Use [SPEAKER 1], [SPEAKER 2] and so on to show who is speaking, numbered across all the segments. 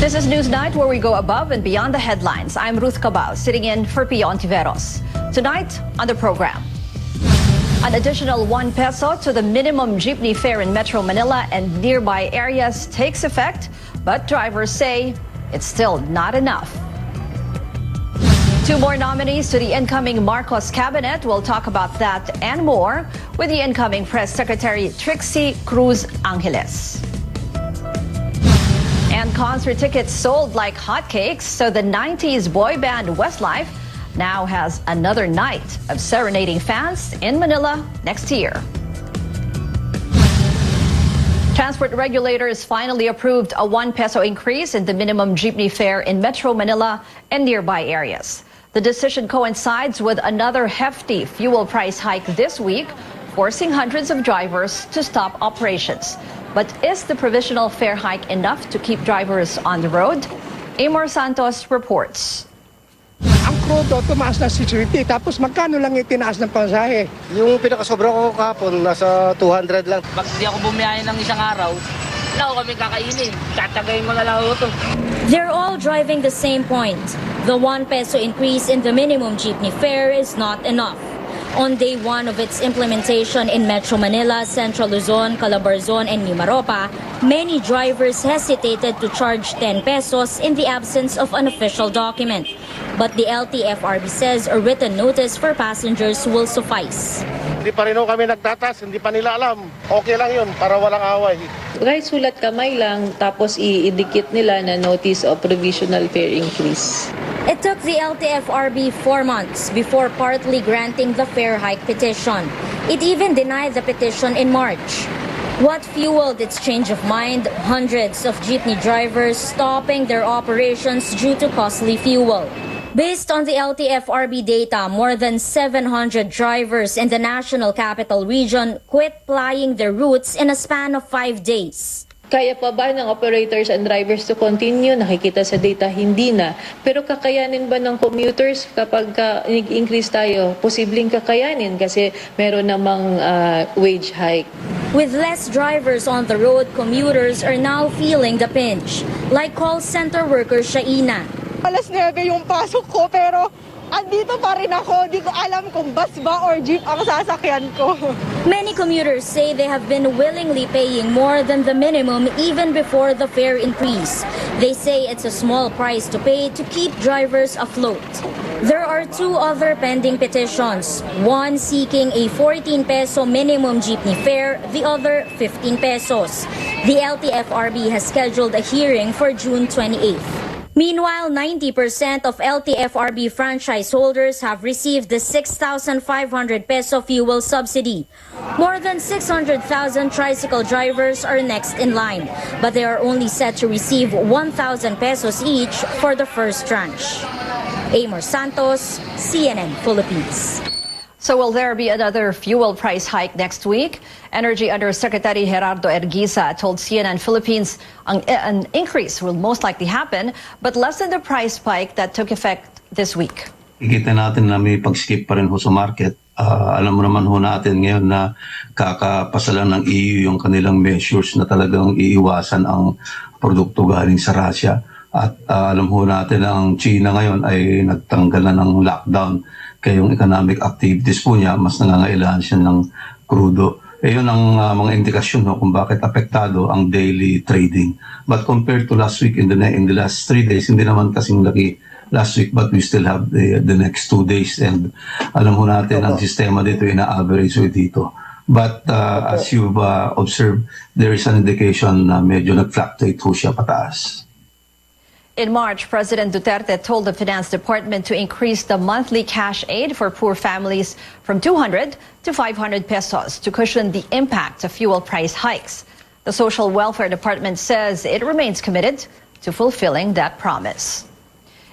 [SPEAKER 1] This is Newsnight, where we go above and beyond the headlines. I'm Ruth Cabal, sitting in for Pio Ontiveros. Tonight on the program, an additional 1 peso to the minimum jeepney fare in Metro Manila and nearby areas takes effect, but drivers say it's still not enough. 2 more nominees to the incoming Marcos cabinet. We'll talk about that and more with the incoming Press Secretary Trixie Cruz Angeles. And concert tickets sold like hotcakes, so the 90s boy band Westlife now has another night of serenading fans in Manila next year. Transport regulators finally approved a 1 peso increase in the minimum jeepney fare in Metro Manila and nearby areas. The decision coincides with another hefty fuel price hike this week, forcing hundreds of drivers to stop operations. But is the provisional fare hike enough to keep drivers on the road? Amor Santos reports.
[SPEAKER 2] Ang crudo, tumaas na 650, tapos magkano lang yung tinaas ng pasahe?
[SPEAKER 3] Yung pinakasobra ko kahapon, nasa 200 lang.
[SPEAKER 4] Pag di ako bumiyahe ng isang araw, wala ko kami kakainin. Tatagayin mo na lang ako to.
[SPEAKER 5] They're all driving the same point. The 1 peso increase in the minimum jeepney fare is not enough. On day 1 of its implementation in Metro Manila, Central Luzon, Calabarzon, and Mimaropa, many drivers hesitated to charge 10 pesos in the absence of an official document. But the LTFRB says a written notice for passengers will suffice.
[SPEAKER 3] Hindi pa rin kami nagtatas, hindi pa nila alam. Okay lang yun, para walang away.
[SPEAKER 6] Kahit sulat kamay lang, tapos i-idikit nila na notice of provisional fare increase.
[SPEAKER 5] It took the LTFRB 4 months before partly granting the fare hike petition. It even denied the petition in March. What fueled its change of mind? Hundreds of jeepney drivers stopping their operations due to costly fuel. Based on the LTFRB data, more than 700 drivers in the National Capital Region quit plying their routes in a span of 5 days.
[SPEAKER 6] Kaya pa ba ng operators and drivers to continue? Nakikita sa data, hindi na. Pero kakayanin ba ng commuters kapag nag-increase tayo? Posibleng kakayanin kasi meron namang wage hike.
[SPEAKER 5] With less drivers on the road, commuters are now feeling the pinch. Like call center worker Shaina.
[SPEAKER 7] Alas 9 yung pasok ko pero andito pa rin ako. Di ko alam kung bus ba or jeep ang sasakyan ko.
[SPEAKER 5] Many commuters say they have been willingly paying more than the minimum even before the fare increase. They say it's a small price to pay to keep drivers afloat. There are 2 other pending petitions, one seeking a 14 peso minimum jeepney fare, the other 15 pesos. The LTFRB has scheduled a hearing for June 28th. Meanwhile, 90% of LTFRB franchise holders have received the 6,500 peso fuel subsidy. More than 600,000 tricycle drivers are next in line, but they are only set to receive 1,000 pesos each for the first tranche. Amor Santos, CNN Philippines.
[SPEAKER 1] So will there be another fuel price hike next week? Energy Undersecretary Gerardo Erguisa told CNN Philippines an increase will most likely happen, but less than the price spike that took effect this week.
[SPEAKER 8] Ikita natin na may pag-skip pa rin ho sa market. Alam mo naman ho natin ngayon na kakapasalan ng EU yung kanilang measures na talagang iiwasan ang produkto galing sa Russia. At alam ho natin na ang China ngayon ay nagtanggal na ng lockdown. Kaya yung economic activities po niya, mas nangangailangan siya ng crudo. Yun ang mga indikasyon kung bakit apektado ang daily trading. But compared to last week, in the last 3 days, hindi naman kasing laki last week, but we still have the next 2 days. And alam ho natin, ang sistema dito, ina-average dito. But as you've observed, there is an indication na medyo nag-fluctuate ho siya pataas.
[SPEAKER 1] In March, President Duterte told the Finance Department to increase the monthly cash aid for poor families from 200 to 500 pesos to cushion the impact of fuel price hikes. The Social Welfare Department says it remains committed to fulfilling that promise.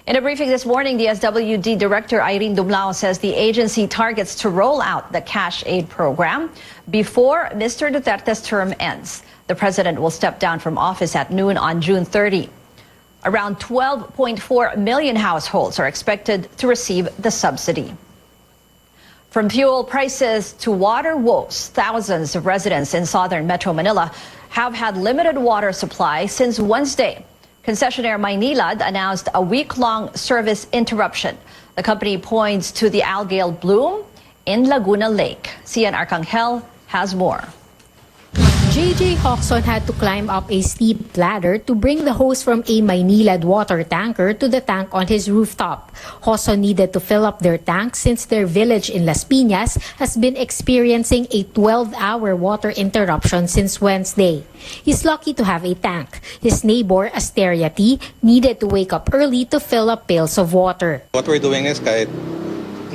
[SPEAKER 1] In a briefing this morning, the SWD Director Irene Dumlao says the agency targets to roll out the cash aid program before Mr. Duterte's term ends. The president will step down from office at noon on June 30. Around 12.4 million households are expected to receive the subsidy. From fuel prices to water woes, thousands of residents in southern Metro Manila have had limited water supply since Wednesday. Concessionaire Maynilad announced a week-long service interruption. The company points to the algal bloom in Laguna Lake. Cian Arcangel has more.
[SPEAKER 9] JJ Hoxon had to climb up a steep ladder to bring the hose from a Maynilad water tanker to the tank on his rooftop. Hoxon needed to fill up their tank since their village in Las Piñas has been experiencing a 12-hour water interruption since Wednesday. He's lucky to have a tank. His neighbor, Asteria T, needed to wake up early to fill up pails of water.
[SPEAKER 10] What we're doing is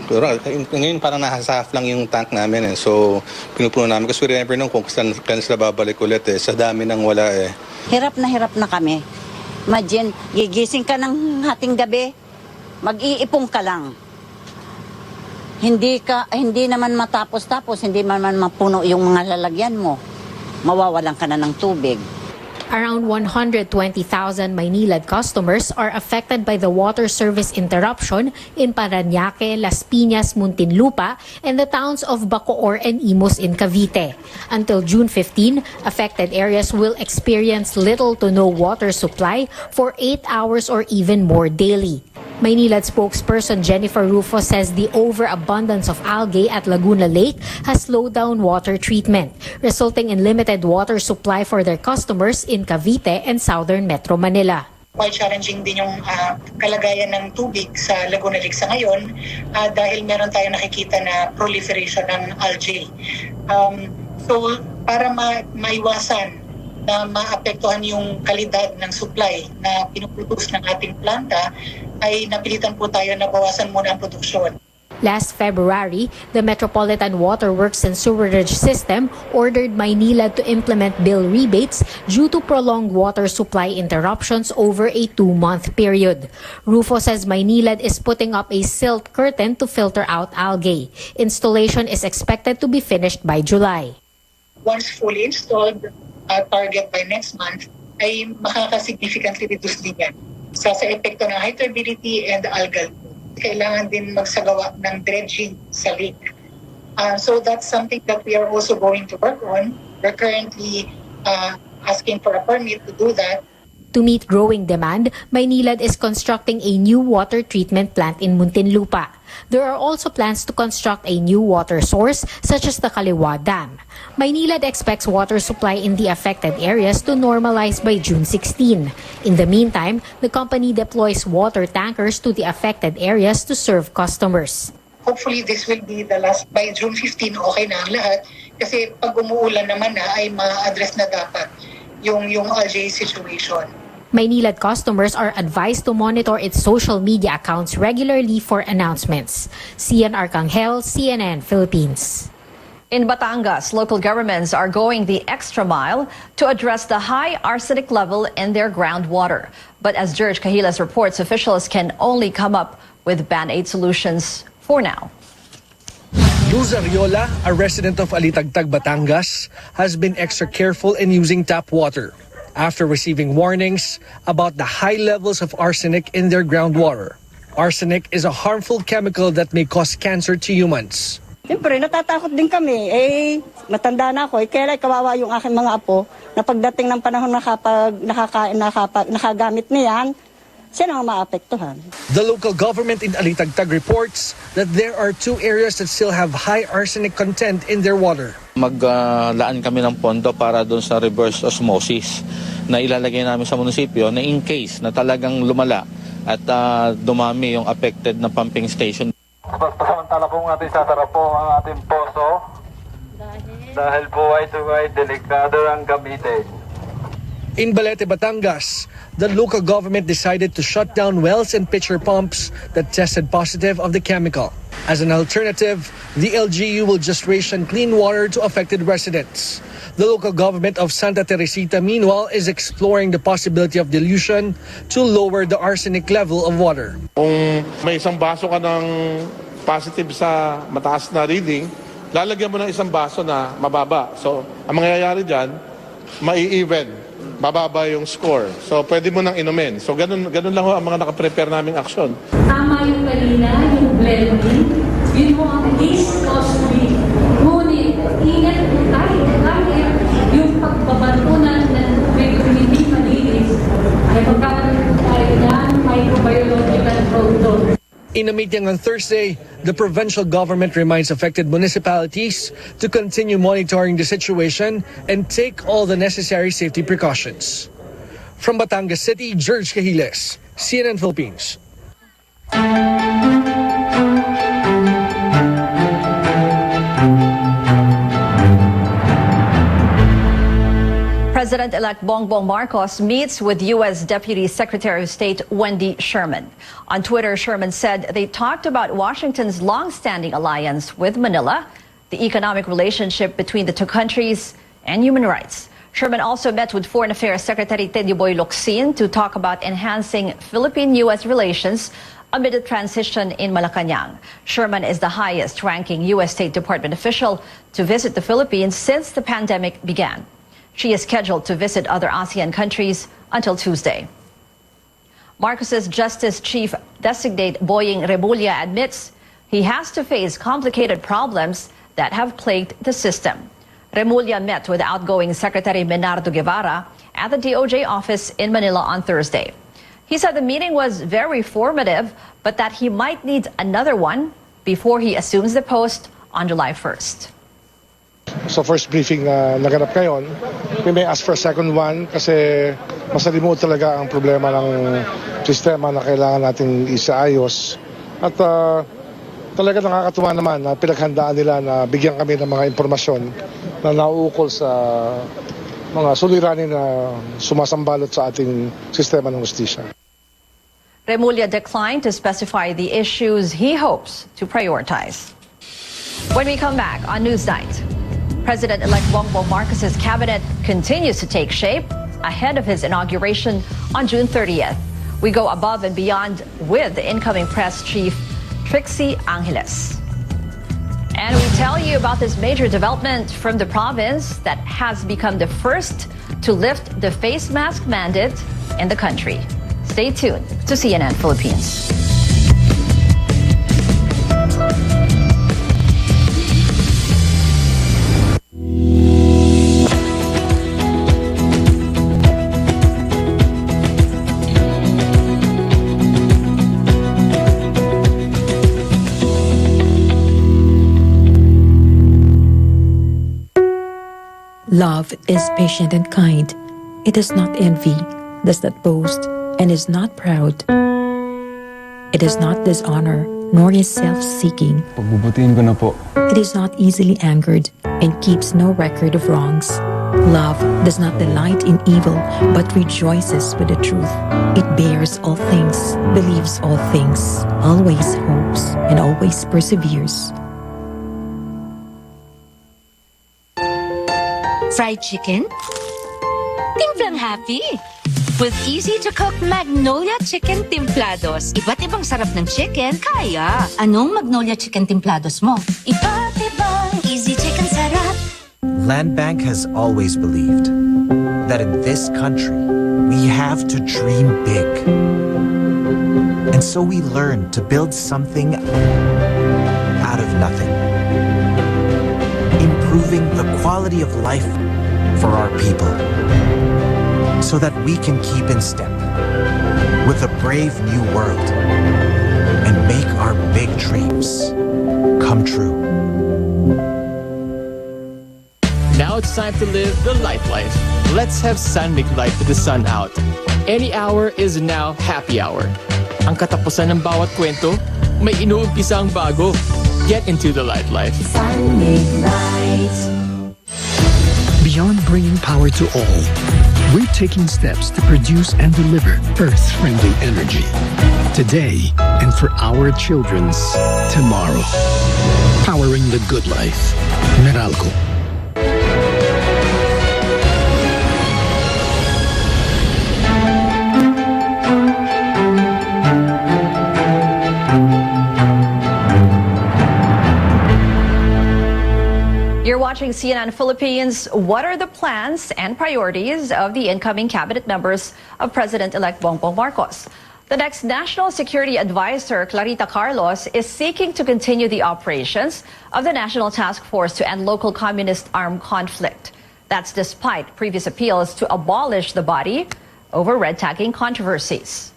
[SPEAKER 10] ngayon parang nasa half lang yung tank namin eh. So pinupuno namin kasi we never know kung kailan sila babalik ulit eh. Sa dami nang wala eh.
[SPEAKER 11] Hirap na kami. Imagine, gigising ka ng hating gabi, mag-iipong ka lang. Hindi naman matapos-tapos, hindi naman mapuno yung mga lalagyan mo. Mawawalan ka na ng tubig.
[SPEAKER 9] Around 120,000 Maynilad customers are affected by the water service interruption in Parañaque, Las Piñas, Muntinlupa, and the towns of Bacoor and Imus in Cavite. Until June 15, affected areas will experience little to no water supply for 8 hours or even more daily. Maynilad spokesperson Jennifer Rufo says the overabundance of algae at Laguna Lake has slowed down water treatment, resulting in limited water supply for their customers in Cavite and southern Metro Manila.
[SPEAKER 12] Quite challenging din yung kalagayan ng tubig sa Laguna Lake sa ngayon dahil meron tayong nakikita na proliferation ng algae. So para maiwasan na maapektuhan yung kalidad ng supply na pinuproduce ng ating planta, ay napilitan po tayo na bawasan muna ang produksyon.
[SPEAKER 9] Last February, the Metropolitan Water Works and Sewerage System ordered Maynilad to implement bill rebates due to prolonged water supply interruptions over a 2-month period. Rufo says Maynilad is putting up a silt curtain to filter out algae. Installation is expected to be finished by July.
[SPEAKER 12] Once fully installed, target by next month, ay makaka-significantly reduce din yan sa epekto ng high turbidity and algal. Kailangan din magsagawa ng dredging sa lake. So that's something that we are also going to work on. We're currently asking for a permit to do that.
[SPEAKER 9] To meet growing demand, Maynilad is constructing a new water treatment plant in Muntinlupa. There are also plans to construct a new water source such as the Kaliwa Dam. Maynilad expects water supply in the affected areas to normalize by June 16. In the meantime, the company deploys water tankers to the affected areas to serve customers.
[SPEAKER 12] Hopefully this will be the last, by June 15 okay na ang lahat kasi pag umuulan naman na ay ma-address na dapat yung algae situation.
[SPEAKER 9] Maynilad customers are advised to monitor its social media accounts regularly for announcements. Cian Arcangel, CNN Philippines.
[SPEAKER 1] In Batangas, local governments are going the extra mile to address the high arsenic level in their groundwater. But as George Cahilas reports, officials can only come up with band-aid solutions for now.
[SPEAKER 13] Luz Ariola, a resident of Alitagtag, Batangas, has been extra careful in using tap water after receiving warnings about the high levels of arsenic in their groundwater. Arsenic is a harmful chemical that may cause cancer to humans.
[SPEAKER 7] Siyempre, natatakot din kami. Matanda na ako. Kaya kawawa yung aking mga apo na pagdating ng panahon na nakagamit niyan, siya nang maapektuhan.
[SPEAKER 13] The local government in Alitagtag reports that there are 2 areas that still have high arsenic content in their water.
[SPEAKER 10] Maglaan kami ng pondo para doon sa reverse osmosis na ilalagay namin sa munisipyo na in case na talagang lumala at dumami yung affected na pumping station.
[SPEAKER 14] Samantala po ating sasara po ang ating poso dahil po ito ay delikado ang gamitin.
[SPEAKER 13] In Balete, Batangas, the local government decided to shut down wells and pitcher pumps that tested positive of the chemical. As an alternative, the LGU will just ration clean water to affected residents. The local government of Santa Teresita, meanwhile, is exploring the possibility of dilution to lower the arsenic level of water.
[SPEAKER 3] Kung may isang baso ka ng positive sa mataas na reading, lalagyan mo ng isang baso na mababa. So, ang mangyayari dyan, mai-even. Bababa yung score. So, pwede mo nang inumin. So, ganun lang ho ang mga nakaprepare naming aksyon.
[SPEAKER 15] Tama yung kanina, yung blending. Yun mo ang least costly. Ngunit, ingat po tayo. Kahit yung pagbabantunan ng tubig hindi malinis ay magkakaroon
[SPEAKER 13] In a meeting on Thursday, the provincial government reminds affected municipalities to continue monitoring the situation and take all the necessary safety precautions. From Batangas City, George Cahiles, CNN Philippines.
[SPEAKER 1] President-elect Bongbong Marcos meets with U.S. Deputy Secretary of State Wendy Sherman. On Twitter, Sherman said they talked about Washington's long-standing alliance with Manila, the economic relationship between the two countries, and human rights. Sherman also met with Foreign Affairs Secretary Teddy Boy Locsin to talk about enhancing Philippine-U.S. relations amid a transition in Malacanang. Sherman is the highest-ranking U.S. State Department official to visit the Philippines since the pandemic began. She is scheduled to visit other ASEAN countries until Tuesday. Marcos's Justice Chief Designate Boying Remulla admits he has to face complicated problems that have plagued the system. Remulla met with outgoing Secretary Menardo Guevara at the DOJ office in Manila on Thursday. He said the meeting was very formative, but that he might need another one before he assumes the post on July 1st.
[SPEAKER 2] So first briefing na naganap ngayon, we may ask for a second one kasi masalimuot talaga ang problema ng sistema na kailangan nating isaayos. At talaga nakakatuwa naman na pinaghandaan nila na bigyan kami ng mga impormasyon na nauukol sa mga suliranin na sumasambalot sa ating sistema ng hustisya.
[SPEAKER 1] Remulla declined to specify the issues he hopes to prioritize. When we come back on Newsnight, President-elect Bongbong Marcos's cabinet continues to take shape ahead of his inauguration on June 30th. We go above and beyond with the incoming press chief, Trixie Angeles. And we tell you about this major development from the province that has become the first to lift the face mask mandate in the country. Stay tuned to CNN Philippines.
[SPEAKER 16] Love is patient and kind. It does not envy, does not boast, and is not proud. It is not dishonor, nor is self-seeking.
[SPEAKER 17] Pagbubutihin ko na po.
[SPEAKER 16] It is not easily angered, and keeps no record of wrongs. Love does not delight in evil, but rejoices with the truth. It bears all things, believes all things, always hopes, and always perseveres.
[SPEAKER 18] Fried chicken? Timplang happy! With easy-to-cook Magnolia Chicken Timplados. Iba't ibang sarap ng chicken, kaya. Anong Magnolia Chicken Timplados mo? Iba't ibang easy chicken sarap.
[SPEAKER 19] Land Bank has always believed that in this country, we have to dream big. And so we learn to build something out of nothing. Improving the quality of life for our people so that we can keep in step with a brave new world and make our big dreams come true.
[SPEAKER 20] Now it's time to live the life. Let's have sun make life with the sun out. Any hour is now happy hour. Ang katapusan ng bawat kwento, may inuumpisang bago. Get into the life.
[SPEAKER 15] Sun make light.
[SPEAKER 21] Beyond bringing power to all, we're taking steps to produce and deliver Earth-friendly energy today and for our children's tomorrow. Powering the good life. Meralco.
[SPEAKER 1] You're watching CNN Philippines. What are the plans and priorities of the incoming cabinet members of President-elect Bongbong Marcos? The next National Security Advisor, Clarita Carlos, is seeking to continue the operations of the National Task Force to end local communist armed conflict. That's despite previous appeals to abolish the body over red tagging controversies.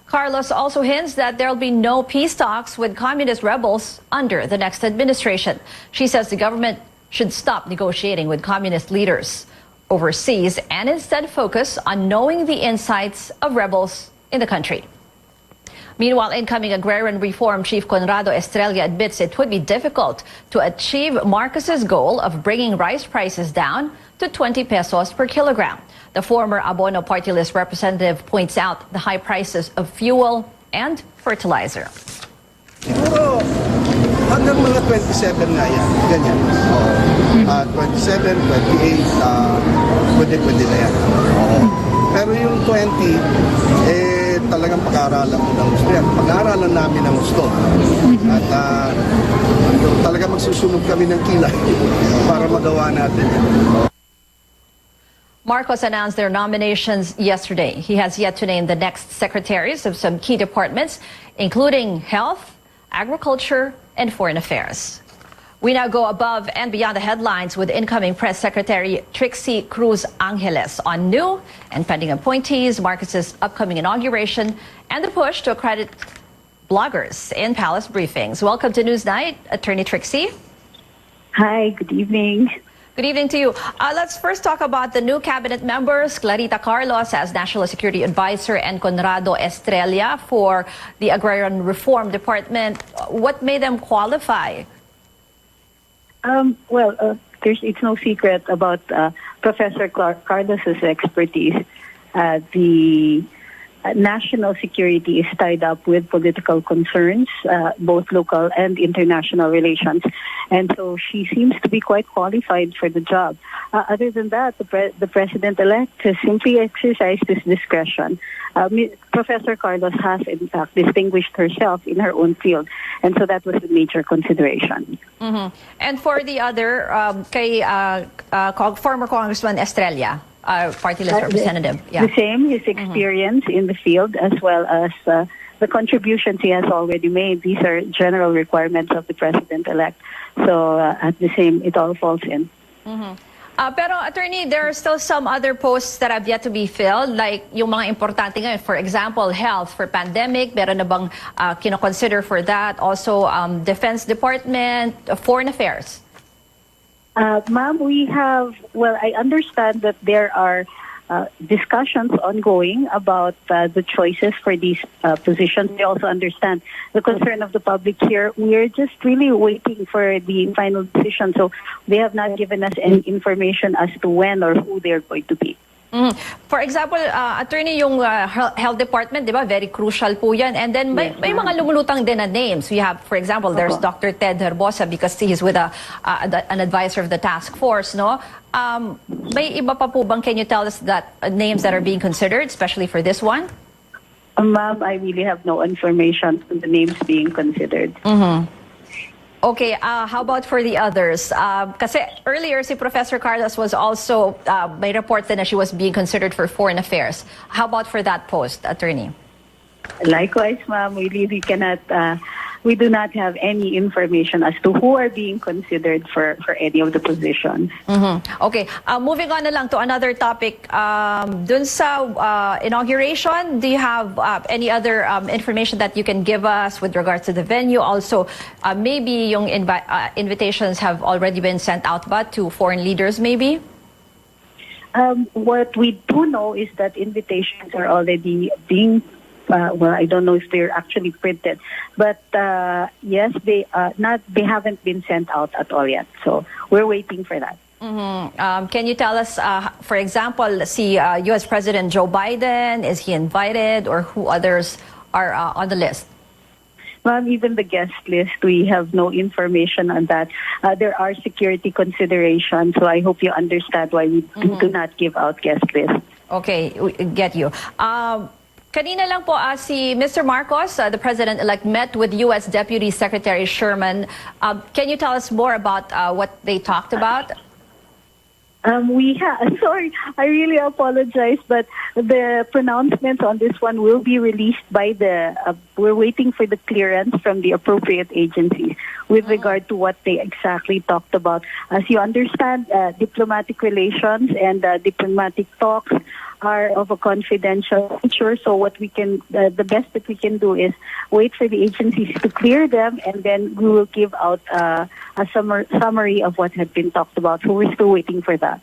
[SPEAKER 1] Carlos also hints that there'll be no peace talks with communist rebels under the next administration. She says the government should stop negotiating with communist leaders overseas and instead focus on knowing the insights of rebels in the country. Meanwhile, incoming Agrarian Reform Chief Conrado Estrella admits it would be difficult to achieve Marcos's goal of bringing rice prices down to 20 pesos per kilogram. The former Abono Party List representative points out the high prices of fuel and fertilizer.
[SPEAKER 17] Siguro hanggang mga 27 na yan, ganyan. 27, 28, pwede na yan. Pero yung 20, talagang pag-aaralan mo ng gusto yan. Pag-aaralan namin ng gusto. At talagang magsusunog kami ng kilay para magawa natin yan.
[SPEAKER 1] Marcos announced their nominations yesterday. He has yet to name the next secretaries of some key departments, including health, agriculture, and foreign affairs. We now go above and beyond the headlines with incoming Press Secretary Trixie Cruz Angeles on new and pending appointees, Marcos's upcoming inauguration, and the push to accredit bloggers in palace briefings. Welcome to Newsnight, Attorney Trixie.
[SPEAKER 22] Hi, good evening.
[SPEAKER 1] Good evening to you. Let's first talk about the new cabinet members, Clarita Carlos as National Security Advisor and Conrado Estrella for the Agrarian Reform Department. What made them qualify?
[SPEAKER 22] It's no secret about Professor Carlos's expertise. The national security is tied up with political concerns, both local and international relations. And so she seems to be quite qualified for the job. Other than that, the president-elect has simply exercised his discretion. Professor Carlos has, in fact, distinguished herself in her own field. And so that was a major consideration.
[SPEAKER 1] Mm-hmm. And for the other, former Congressman Estrella, party list representative.
[SPEAKER 22] The same, his experience in the field as well as the contributions he has already made. These are general requirements of the president-elect. So at the same, it all falls in.
[SPEAKER 1] Mm-hmm. Pero attorney, there are still some other posts that have yet to be filled, like yung mga importante ngayon. For example, health for pandemic, meron na bang kinoconsider for that? Also, Defense Department, Foreign Affairs.
[SPEAKER 22] Ma'am, we have, I understand that there are discussions ongoing about the choices for these positions. We also understand the concern of the public here. We are just really waiting for the final decision. So they have not given us any information as to when or who they're going to be.
[SPEAKER 1] Mm-hmm. For example, attorney, yung health department, di ba, very crucial po yan. And then may mga lumulutang din na names. We have, for example, there's Dr. Ted Herbosa because he's with an advisor of the task force, no? May iba pa po bang, can you tell us that names that are being considered, especially for this one?
[SPEAKER 22] Ma'am, I really have no information on the names being considered.
[SPEAKER 1] Mm-hmm. Okay, how about for the others? Kasi earlier, si Professor Carlos was also, may report na she was being considered for foreign affairs. How about for that post, attorney?
[SPEAKER 22] Likewise, ma'am, we really cannot, we do not have any information as to who are being considered for any of the positions.
[SPEAKER 1] Mm-hmm. Okay, moving on na lang to another topic. Dun sa inauguration, do you have any other information that you can give us with regards to the venue? Also, maybe yung invitations have already been sent out but to foreign leaders, maybe?
[SPEAKER 22] What we do know is that invitations are already being I don't know if they're actually printed, but yes, they haven't been sent out at all yet. So we're waiting for that.
[SPEAKER 1] Mm-hmm. Can you tell us, for example, see U.S. President Joe Biden, is he invited, or who others are on the list?
[SPEAKER 22] Ma'am, even the guest list, we have no information on that. There are security considerations, so I hope you understand why we do not give out guest lists.
[SPEAKER 1] Okay, we get you. Kanina lang po si Mr. Marcos, the President-elect, met with U.S. Deputy Secretary Sherman. Can you tell us more about what they talked about?
[SPEAKER 22] Sorry, I really apologize, but the pronouncements on this one will be released by we're waiting for the clearance from the appropriate agencies with regard to what they exactly talked about. As you understand, diplomatic relations and diplomatic talks are of a confidential nature. So what we can, the best that we can do is wait for the agencies to clear them, and then we will give out a summary of what had been talked about. So we're still waiting for that.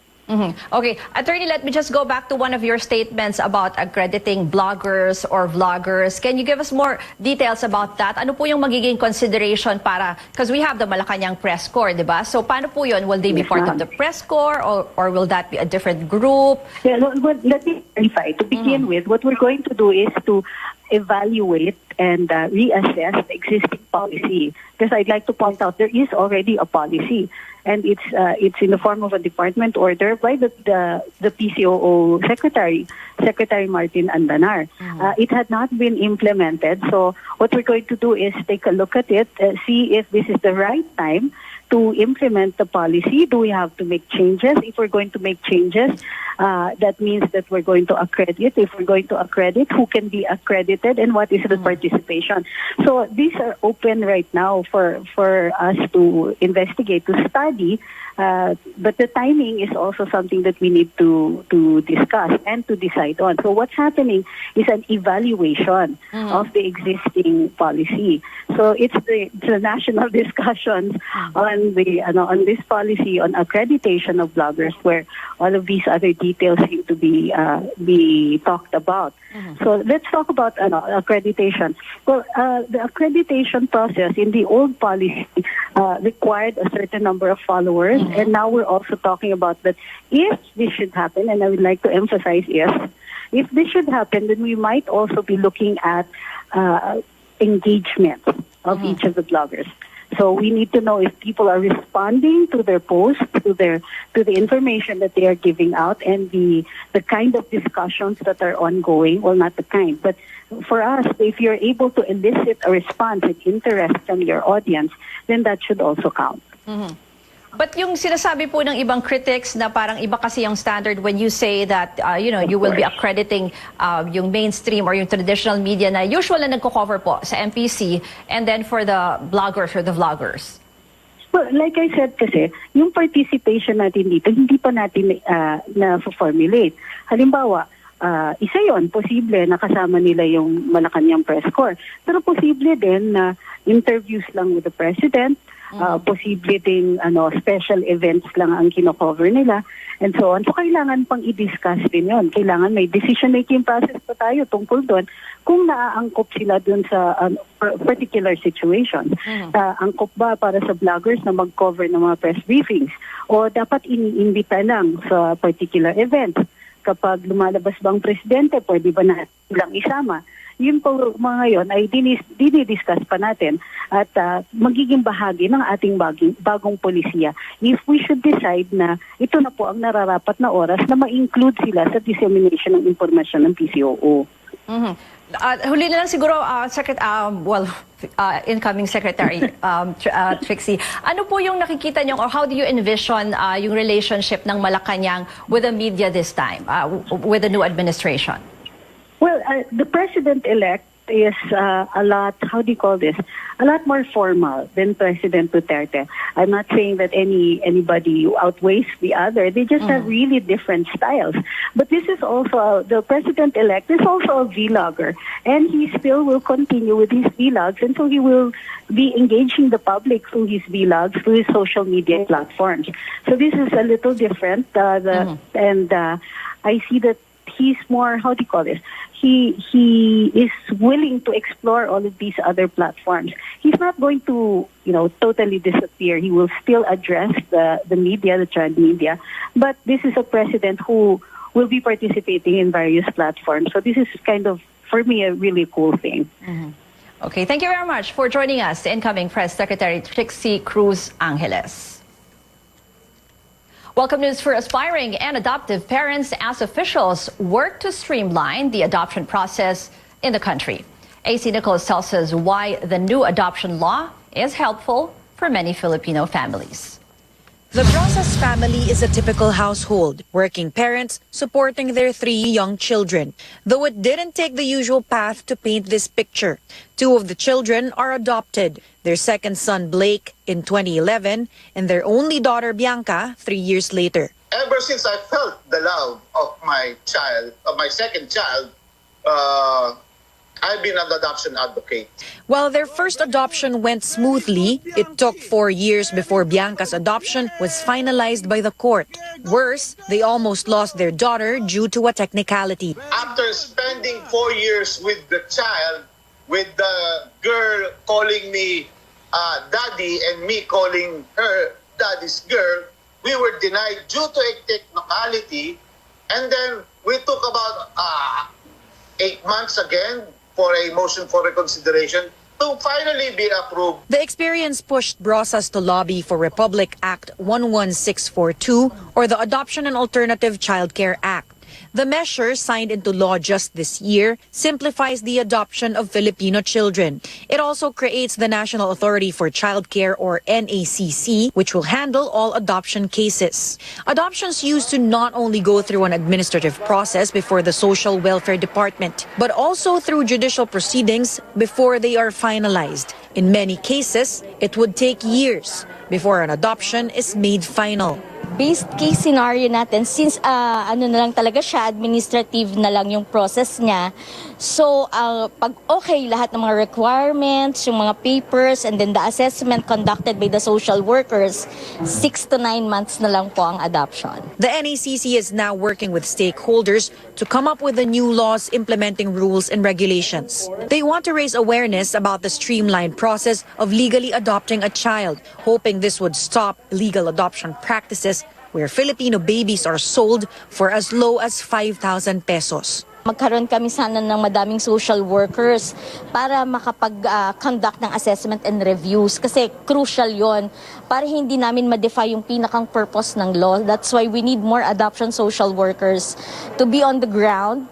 [SPEAKER 1] Okay, Attorney, let me just go back to one of your statements about accrediting bloggers or vloggers. Can you give us more details about that? Ano po yung magiging consideration para, because we have the Malacanang Press Corps, di ba? So paano po yun? Will they be part of the Press Corps, or will that be a different group?
[SPEAKER 22] Yeah, let me clarify. To begin with, what we're going to do is to evaluate and reassess the existing policy. Because I'd like to point out there is already a policy, and it's in the form of a department order by the PCOO Secretary Martin Andanar. It had not been implemented, so what we're going to do is take a look at it, see if this is the right time to implement the policy. Do we have to make changes? If we're going to make changes, that means that we're going to accredit. If we're going to accredit, who can be accredited and what is the participation? So these are open right now for us to investigate, to study. But the timing is also something that we need to discuss and to decide on. So what's happening is an evaluation of the existing policy. So it's the national discussions on this policy on accreditation of bloggers, where all of these other details seem to be talked about. So let's talk about accreditation. Well, the accreditation process in the old policy required a certain number of followers, and now we're also talking about that if this should happen, and I would like to emphasize if this should happen, then we might also be looking at engagement of each of the bloggers. So we need to know if people are responding to their posts, to the information that they are giving out, and the kind of discussions that are ongoing. Well, not the kind, but for us, if you're able to elicit a response and interest from your audience, then that should also count.
[SPEAKER 1] But yung sinasabi po ng ibang critics na parang iba kasi yung standard when you say that you will be accrediting yung mainstream or yung traditional media na usual na nagko-cover po sa MPC, and then for the bloggers or the vloggers.
[SPEAKER 22] Well, like I said kasi, yung participation natin dito, hindi pa natin na-formulate. Halimbawa, isa yon, posible na kasama nila yung Malacanang Press Corps. Pero posible din na interviews lang with the President, posible ding special events lang ang kino-cover nila, and so on. So kailangan pang i-discuss din yun. Kailangan may decision-making process pa tayo tungkol doon kung naaangkop sila doon sa particular situation. Angkop ba para sa bloggers na mag-cover ng mga press briefings? O dapat iniimbita lang sa particular event? Kapag lumalabas bang presidente, pwede ba na lang isama? Yun po mga yon ay dinidiscuss pa natin at magiging bahagi ng ating bagong polisiya if we should decide na ito na po ang nararapat na oras na ma-include sila sa dissemination ng impormasyon ng PCOO.
[SPEAKER 1] Huli na lang siguro, incoming Secretary Trixie, ano po yung nakikita niyo, or how do you envision yung relationship ng Malacanang with the media this time, with the new administration?
[SPEAKER 22] Well, the president-elect is a lot, a lot more formal than President Duterte. I'm not saying that anybody outweighs the other. They just have really different styles. But this is also, the president-elect is also a vlogger, and he still will continue with his vlogs, and so he will be engaging the public through his vlogs, through his social media platforms. So this is a little different, and I see that he's more, he is willing to explore all of these other platforms. He's not going to, totally disappear. He will still address the media, the trend media. But this is a president who will be participating in various platforms. So this is kind of, for me, a really cool thing.
[SPEAKER 1] Okay, thank you very much for joining us, incoming Press Secretary Trixie Cruz Angeles. Welcome news for aspiring and adoptive parents as officials work to streamline the adoption process in the country. AC Nichols tells us why the new adoption law is helpful for many Filipino families.
[SPEAKER 4] The Brosas family is a typical household, working parents supporting their 3 young children. Though it didn't take the usual path to paint this picture. 2 of the children are adopted. Their second son, Blake, in 2011, and their only daughter, Bianca, 3 years later.
[SPEAKER 6] Ever since I felt the love of my child, of my second child, I've been an adoption advocate.
[SPEAKER 4] While their first adoption went smoothly, it took 4 years before Bianca's adoption was finalized by the court. Worse, they almost lost their daughter due to a technicality.
[SPEAKER 6] After spending 4 years with the child, with the girl calling me daddy and me calling her daddy's girl, we were denied due to a technicality, and then we took about 8 months again for a motion for reconsideration to finally be approved.
[SPEAKER 4] The experience pushed Brosas to lobby for Republic Act 11642 or the Adoption and Alternative Child Care Act. The measure, signed into law just this year, simplifies the adoption of Filipino children. It also creates the National Authority for Child Care, or NACC, which will handle all adoption cases. Adoptions used to not only go through an administrative process before the Social Welfare Department, but also through judicial proceedings before they are finalized. In many cases, it would take years before an adoption is made final.
[SPEAKER 5] Base case scenario natin, since ano na lang talaga siya, administrative na lang yung process niya. So, pag okay lahat ng mga requirements, yung mga papers, and then the assessment conducted by the social workers, 6 to 9 months na lang po ang adoption.
[SPEAKER 4] The NACC is now working with stakeholders to come up with the new laws implementing rules and regulations. They want to raise awareness about the streamlined process of legally adopting a child, hoping this would stop illegal adoption practices where Filipino babies are sold for as low as 5,000 pesos.
[SPEAKER 5] Magkaroon kami sana ng madaming social workers para makapag-conduct ng assessment and reviews kasi crucial yon para hindi namin ma-defy yung pinakang purpose ng law. That's why we need more adoption social workers to be on the ground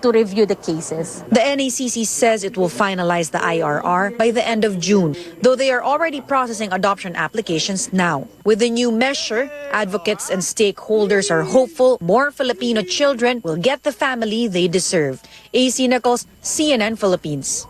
[SPEAKER 5] to review the cases.
[SPEAKER 4] The NACC says it will finalize the IRR by the end of June, though they are already processing adoption applications now. With the new measure, advocates and stakeholders are hopeful more Filipino children will get the family they deserve. AC Nichols, CNN Philippines.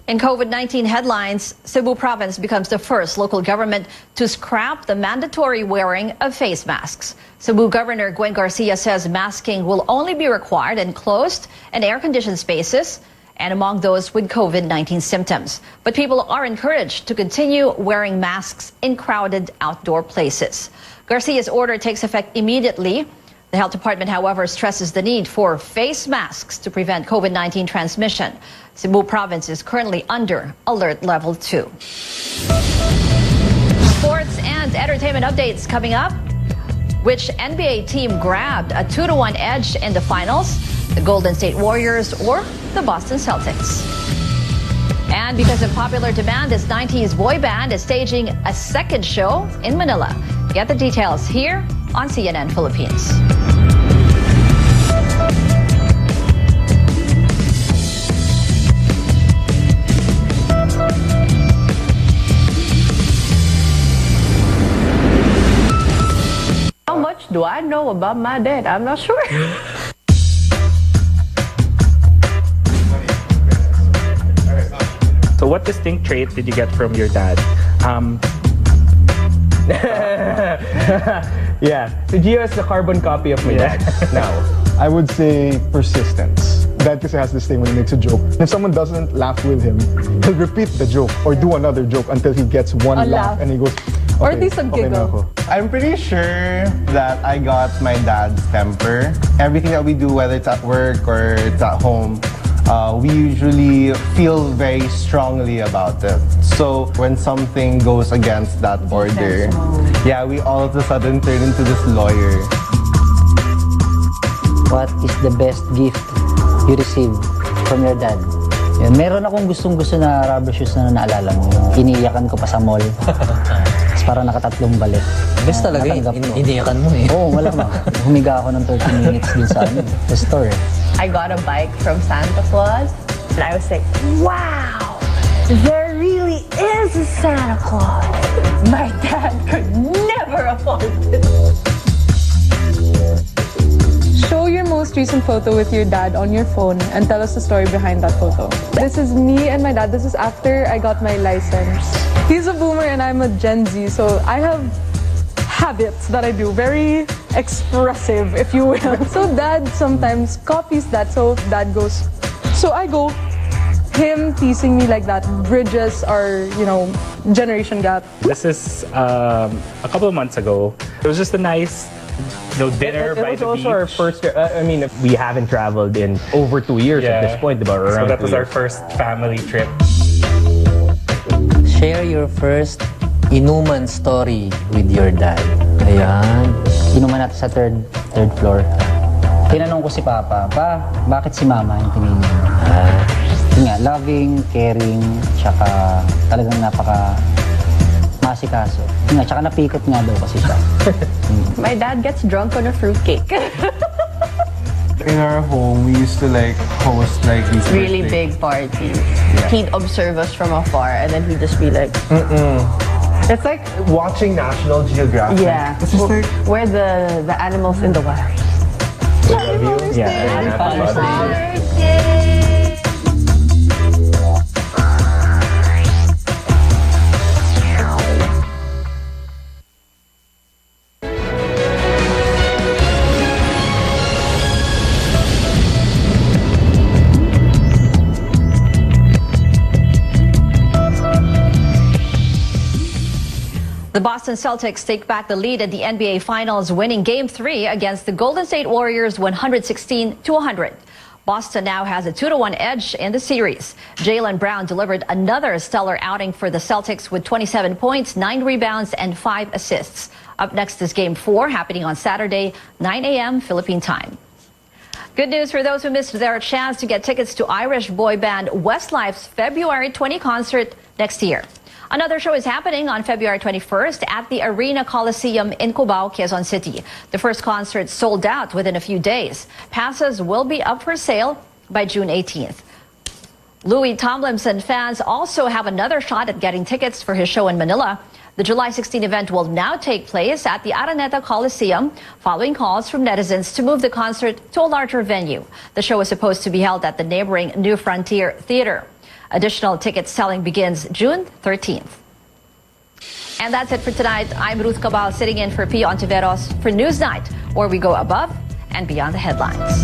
[SPEAKER 1] In COVID-19 headlines, Cebu province becomes the first local government to scrap the mandatory wearing of face masks. Cebu Governor Gwen Garcia says masking will only be required in closed and air-conditioned spaces and among those with COVID-19 symptoms. But people are encouraged to continue wearing masks in crowded outdoor places. Garcia's order takes effect immediately. The health department, however, stresses the need for face masks to prevent COVID-19 transmission. Cebu province is currently under alert level 2. Sports and entertainment updates coming up. Which NBA team grabbed a 2-1 edge in the finals? The Golden State Warriors or the Boston Celtics? And because of popular demand, this 90s boy band is staging a second show in Manila. Get the details here on CNN Philippines.
[SPEAKER 23] How much do I know about my dad? I'm not sure.
[SPEAKER 24] So what distinct trait did you get from your dad?
[SPEAKER 25] Yeah, so Gio is the carbon copy of my dad now.
[SPEAKER 26] I would say persistence. Dad kasi has this thing when he makes a joke. If someone doesn't laugh with him, he'll repeat the joke or do another joke until he gets one laugh and he goes, okay,
[SPEAKER 23] Or at least a giggle.
[SPEAKER 27] I'm pretty sure that I got my dad's temper. Everything that we do, whether it's at work or it's at home, we usually feel very strongly about it. So when something goes against that order, yeah, we all of a sudden turn into this lawyer.
[SPEAKER 28] What is the best gift you received from your dad? Yan, meron akong gustong-gusto na rubber shoes na naalala mo. Iniiyakan ko pa sa mall. Tapos parang nakatatlong balik.
[SPEAKER 29] Best talaga eh. Iniiyakan mo eh.
[SPEAKER 28] Oo, wala ma. Humiga ako ng 30 minutes dun sa the store.
[SPEAKER 23] I got a bike from Santa Claus, and I was like, wow, there really is a Santa Claus. My dad could never never afford it.
[SPEAKER 3] Show your most recent photo with your dad on your phone and tell us the story behind that photo. This is me and my dad. This is after I got my license. He's a boomer and I'm a Gen Z, so I have habits that I do. Very expressive, if you will. So dad sometimes copies that, so dad goes, so I go. Him teasing me like that bridges our, generation gap.
[SPEAKER 24] This is a couple of months ago. It was just a nice dinner
[SPEAKER 25] It
[SPEAKER 24] by
[SPEAKER 25] was
[SPEAKER 24] the
[SPEAKER 25] also
[SPEAKER 24] beach.
[SPEAKER 25] our first year. We haven't traveled in over 2 years at this point. Diba?
[SPEAKER 24] So
[SPEAKER 25] Around
[SPEAKER 24] that
[SPEAKER 25] 2
[SPEAKER 24] was our
[SPEAKER 25] years.
[SPEAKER 24] first family trip.
[SPEAKER 29] Share your first inuman story with your dad. Ayan.
[SPEAKER 28] Inuman natin sa third floor. Tinanong ko si Papa, bakit si Mama yung pinili mo? Yun nga, loving, caring, tsaka talagang masikaso. Yun nga, tsaka napikot nga daw kasi siya.
[SPEAKER 23] My dad gets drunk on a fruitcake.
[SPEAKER 27] In our home, we used to host these
[SPEAKER 23] Really
[SPEAKER 27] birthday-
[SPEAKER 23] big parties.
[SPEAKER 27] Yeah.
[SPEAKER 23] He'd observe us from afar and then he'd just be like,
[SPEAKER 25] It's like watching National Geographic.
[SPEAKER 23] yeah,
[SPEAKER 27] It's just like
[SPEAKER 23] we're the animals in the wild.
[SPEAKER 25] Yeah.
[SPEAKER 1] The Boston Celtics take back the lead at the NBA Finals, winning Game 3 against the Golden State Warriors 116-100. Boston now has a 2-1 edge in the series. Jaylen Brown delivered another stellar outing for the Celtics with 27 points, 9 rebounds, and 5 assists. Up next is Game 4, happening on Saturday, 9 a.m. Philippine time. Good news for those who missed their chance to get tickets to Irish boy band Westlife's February 20 concert next year. Another show is happening on February 21st at the Arena Coliseum in Cubao, Quezon City. The first concert sold out within a few days. Passes will be up for sale by June 18th. Louis Tomlinson fans also have another shot at getting tickets for his show in Manila. The July 16 event will now take place at the Araneta Coliseum, following calls from netizens to move the concert to a larger venue. The show is supposed to be held at the neighboring New Frontier Theater. Additional ticket selling begins June 13th. And that's it for tonight. I'm Ruth Cabal, sitting in for Pio Ontiveros for Newsnight, where we go above and beyond the headlines.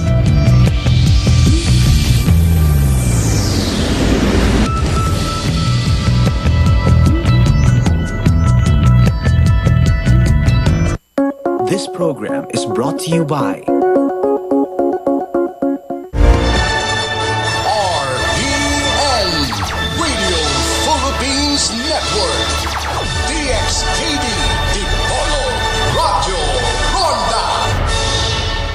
[SPEAKER 19] This program is brought to you by
[SPEAKER 7] RPN Radio Philippines Network, DXTV, Dipolo, Radyo Ronda.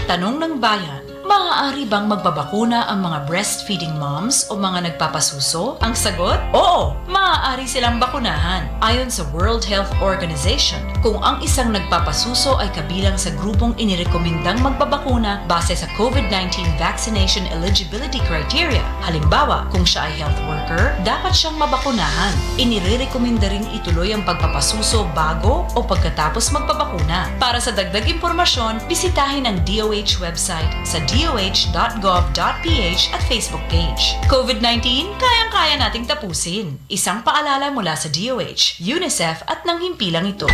[SPEAKER 8] Tanong ng bayan, maaari bang magbabakuna ang mga breastfeeding moms o mga nagpapasuso? Ang sagot, oo, maaari silang bakunahan. Ayon sa World Health Organization, kung ang isang nagpapasuso ay kabilang sa grupong inirekomendang magbabakuna base sa COVID-19 vaccination eligibility criteria, halimbawa kung siya ay health worker, dapat siyang mabakunahan. Inirekomenda rin ituloy ang pagpapasuso bago o pagkatapos magpabakuna. Para sa dagdag impormasyon, bisitahin ang DOH website sa doh.gov.ph at Facebook page. COVID-19, kayang-kaya nating tapusin. Isang paalala mula sa DOH, UNICEF at ng himpilang ito.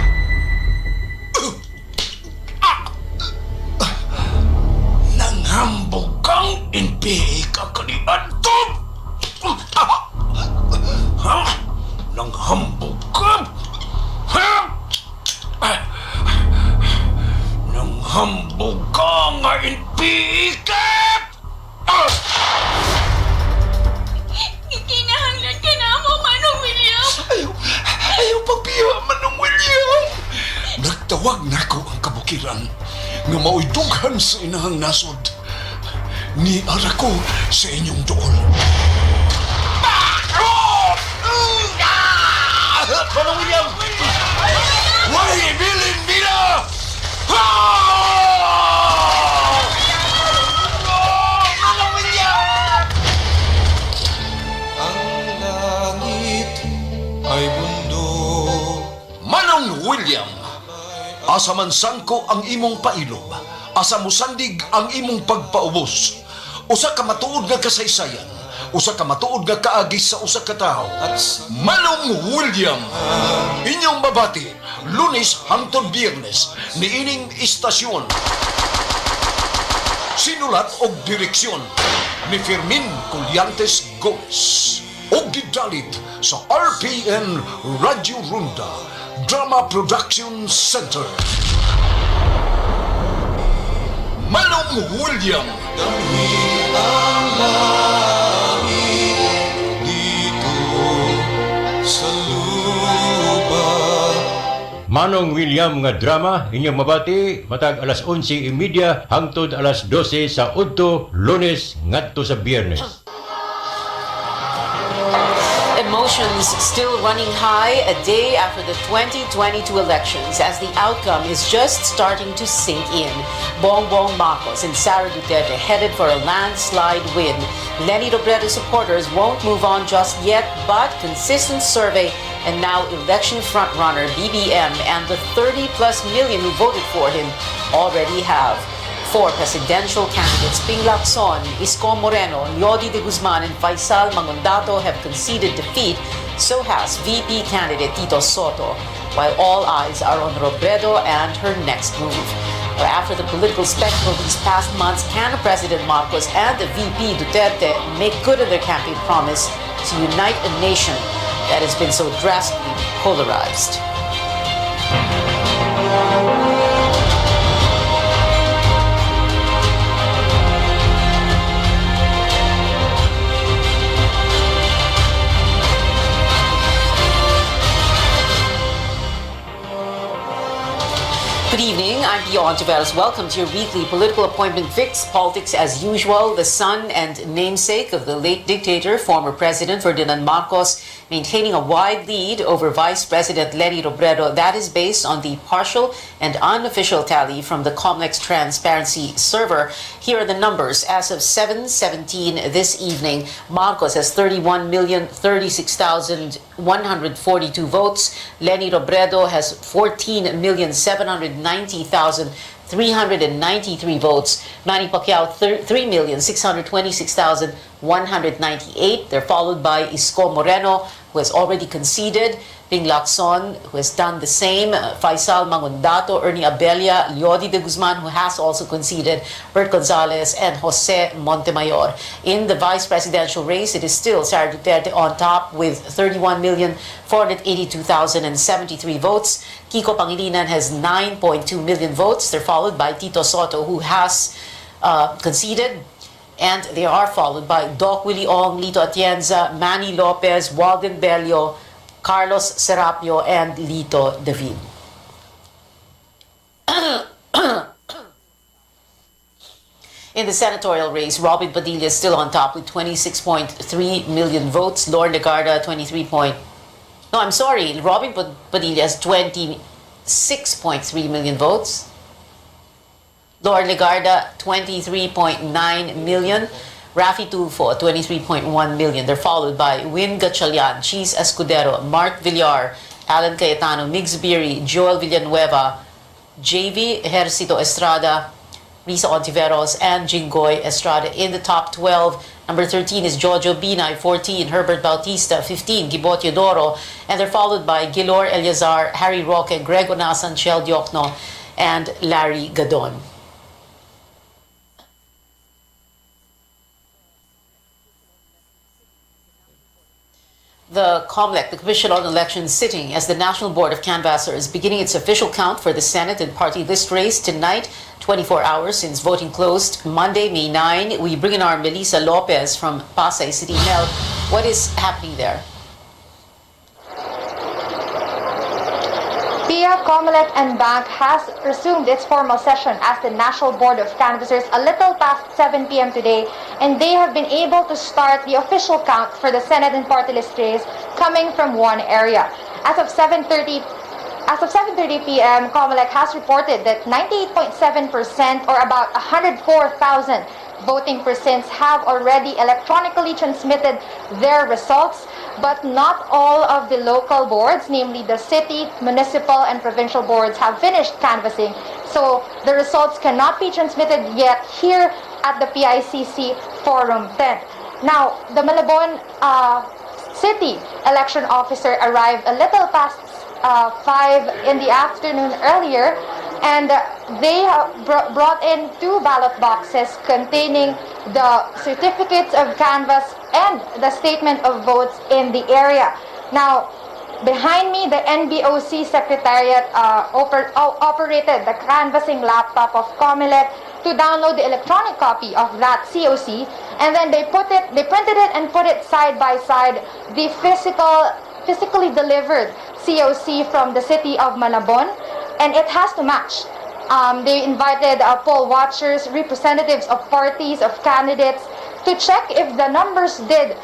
[SPEAKER 7] Nanghambog kang NPA kakaliantog! Nanghambog ka! Nanghambog ka nga NPA ka!
[SPEAKER 9] Kinahanglan ka na mo, Manong William!
[SPEAKER 7] Ayaw pagbiya, Manong William! Nagtawag na ko ang kabukiran nga mao'y dughan sa inahang nasod. Ni ara ko sa inyong dool. Manong William! Why bilin bila? Manong William! Ang langit ay bundok. Manong William, Asa man sangko ang imong pailob, asa musandig ang imong pagpaubos. Usa ka matuod nga kasaysayan, usa ka matuod nga kaagis sa usa ka tawo. Manong William, inyong mabati, Lunes hangtod Biyernes, niining istasyon. Sinulat og direksyon ni Fermin Colliantes Gomez. Og gidalit sa RPN Radio Runda Drama Production Center. Manong William. Ang langit dito sa lupa.
[SPEAKER 2] Manong William nga drama inyong mabati matag alas 11:30 hangtod alas 12 sa udto Lunes ngadto sa Biyernes.
[SPEAKER 10] Emotions still running high a day after the 2022 elections as the outcome is just starting to sink in. Bongbong Marcos and Sara Duterte headed for a landslide win. Leni Robredo supporters won't move on just yet, but consistent survey and now election frontrunner BBM and the 30+ million who voted for him already have. 4 presidential candidates, Ping Lacson, Isko Moreno, Yodi de Guzman, and Faisal Mangondato have conceded defeat. So has VP candidate Tito Soto, while all eyes are on Robredo and her next move. After the political spectacle these past months, can President Marcos and the VP Duterte make good on their campaign promise to unite a nation that has been so drastically polarized? Good evening, I'm Dion Taveras. Welcome to your weekly political appointment fix. Politics as usual. The son and namesake of the late dictator, former President Ferdinand Marcos, maintaining a wide lead over Vice President Leni Robredo. That is based on the partial and unofficial tally from the Comlex Transparency server. Here are the numbers. As of 7:17 this evening, Marcos has 31,036,142 votes. Leni Robredo has 14,790,393 votes. Manny Pacquiao, 3,626,198. They're followed by Isko Moreno, who has already conceded, Ping Lacson, who has done the same, Faisal Mangondato, Ernie Abella, Yodi de Guzman, who has also conceded, Bert Gonzalez, and Jose Montemayor. In the vice presidential race, it is still Sara Duterte on top with 31,482,073 votes. Kiko Pangilinan has 9.2 million votes. They're followed by Tito Soto, who has conceded. And they are followed by Doc Willie Ong, Lito Atienza, Manny Lopez, Walden Bello, Carlos Serapio, and Lito David. In the senatorial race, Robin Padilla is still on top with 26.3 million votes. Lauren Legarda, Robin Padilla has 26.3 million votes. Lauren Legarda, 23.9 million. Rafi Tulfo, 23.1 million. They're followed by Win Gatchalian, Cheese Escudero, Mark Villar, Alan Cayetano, Migs Beery, Joel Villanueva, JV Ejercito Estrada, Risa Ontiveros, and Jingoy Estrada. In the top 12, number 13 is Jojo Binay, 14, Herbert Bautista, 15, Gibot Teodoro, and they're followed by Gilor Eliazar, Harry Roque, Greg Onasan, Chel Diokno, and Larry Gadon. The COMELEC, the Commission on Elections, sitting as the National Board of Canvassers, beginning its official count for the Senate and party list race tonight, 24 hours since voting closed. Monday, May 9, we bring in our Melissa Lopez from Pasay City. Mel, what is happening there?
[SPEAKER 11] PIA, COMELEC, and Bank has resumed its formal session as the National Board of Canvassers a little past 7 p.m. today, and they have been able to start the official count for the Senate and party list race coming from one area. As of 7:30 p.m., COMELEC has reported that 98.7% or about 104,000 voting precincts have already electronically transmitted their results. but not all of the local boards, namely the city, municipal, and provincial boards, have finished canvassing. So the results cannot be transmitted yet here at the PICC Forum tent. Now, the Malabon City election officer arrived a little past 5 in the afternoon earlier, and they brought in 2 ballot boxes containing the certificates of canvass and the statement of votes in the area. Now, behind me, the NBOC Secretariat operated the canvassing laptop of COMELEC to download the electronic copy of that COC, and then they printed it and put it side by side the physically delivered COC from the city of Malabon, and it has to match. They invited poll watchers, representatives of parties, of candidates, to check if the numbers did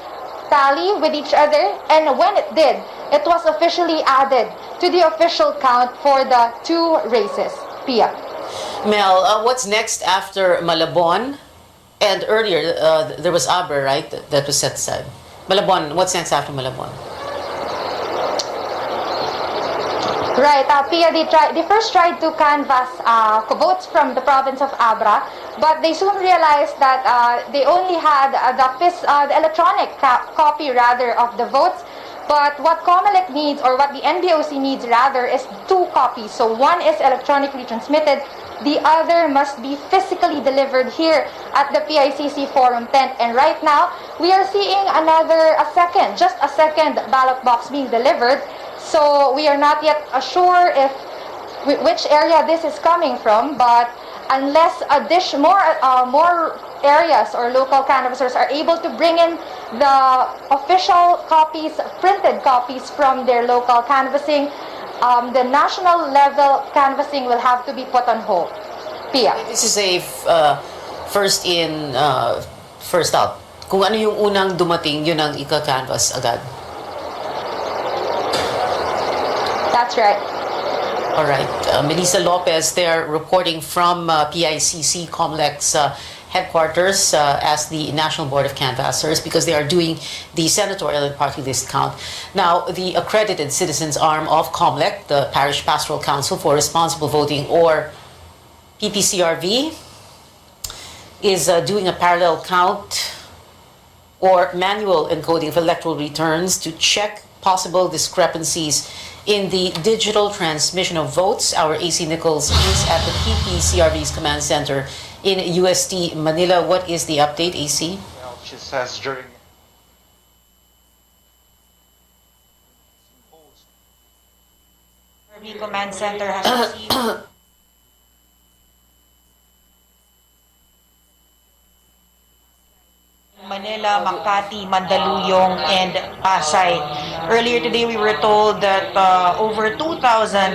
[SPEAKER 11] tally with each other, and when it did, it was officially added to the official count for the 2 races. Pia.
[SPEAKER 10] Mel, what's next after Malabon? And earlier, there was Abra, right? That was set aside. Malabon, what's next after Malabon?
[SPEAKER 11] Right, Pia, they first tried to canvass votes from the province of Abra, but they soon realized that they only had the electronic copy rather of the votes. But what COMELEC needs, or what the NBOC needs rather, is 2 copies. So one is electronically transmitted, the other must be physically delivered here at the PICC Forum tent. And right now, we are seeing just a second ballot box being delivered. So we are not yet sure which area this is coming from, but unless more areas or local canvassers are able to bring in the official copies, printed copies from their local canvassing, the national level canvassing will have to be put on hold. Pia.
[SPEAKER 10] This is a first in, first out. Kung ano yung unang dumating, yun ang ika-canvas agad.
[SPEAKER 11] That's right.
[SPEAKER 10] All right. Melissa Lopez there reporting from PICC COMELEC's headquarters as the National Board of Canvassers, because they are doing the senatorial and party list count. Now, the accredited citizens arm of COMELEC, the Parish Pastoral Council for Responsible Voting, or PPCRV, is doing a parallel count or manual encoding of electoral returns to check possible discrepancies in the digital transmission of votes. Our AC Nichols is at the PPCRV's command center in UST Manila. What is the update, AC?
[SPEAKER 12] Well, she says during
[SPEAKER 4] The command center has received Manila, Makati, Mandaluyong, and Pasay. Earlier today, we were told that over 2,000